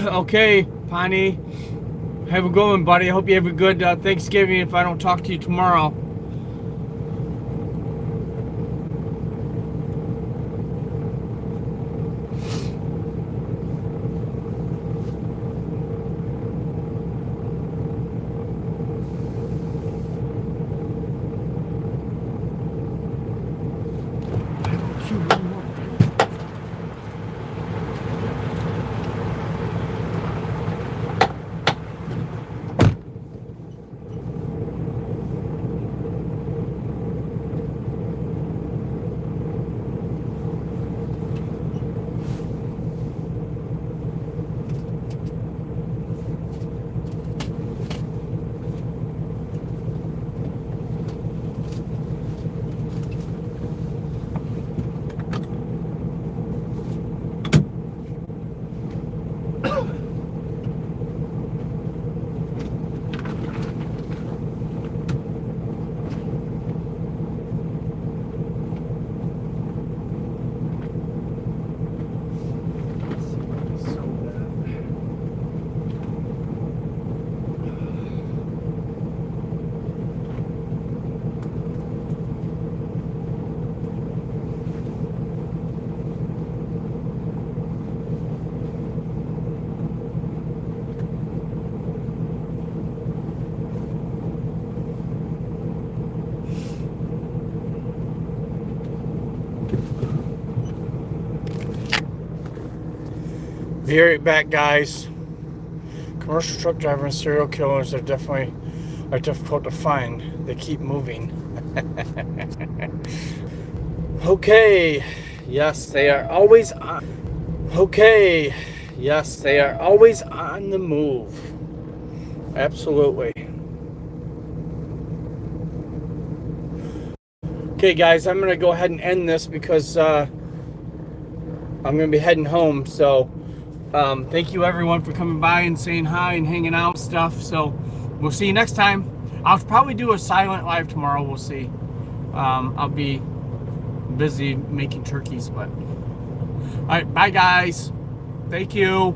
Okay, Pani. Have a good one, buddy. I hope you have a good Thanksgiving if I don't talk to you tomorrow. Be right back, guys. Commercial truck driver and serial killers are difficult to find. They keep moving. Okay. Yes, they are always on. Okay. Yes, they are always on the move. Absolutely. Okay, guys, I'm gonna go ahead and end this because I'm gonna be heading home. So. Thank you everyone for coming by and saying hi and hanging out and stuff. So we'll see you next time. I'll probably do a silent live tomorrow. We'll see. I'll be busy making turkeys, but all right, bye guys. Thank you.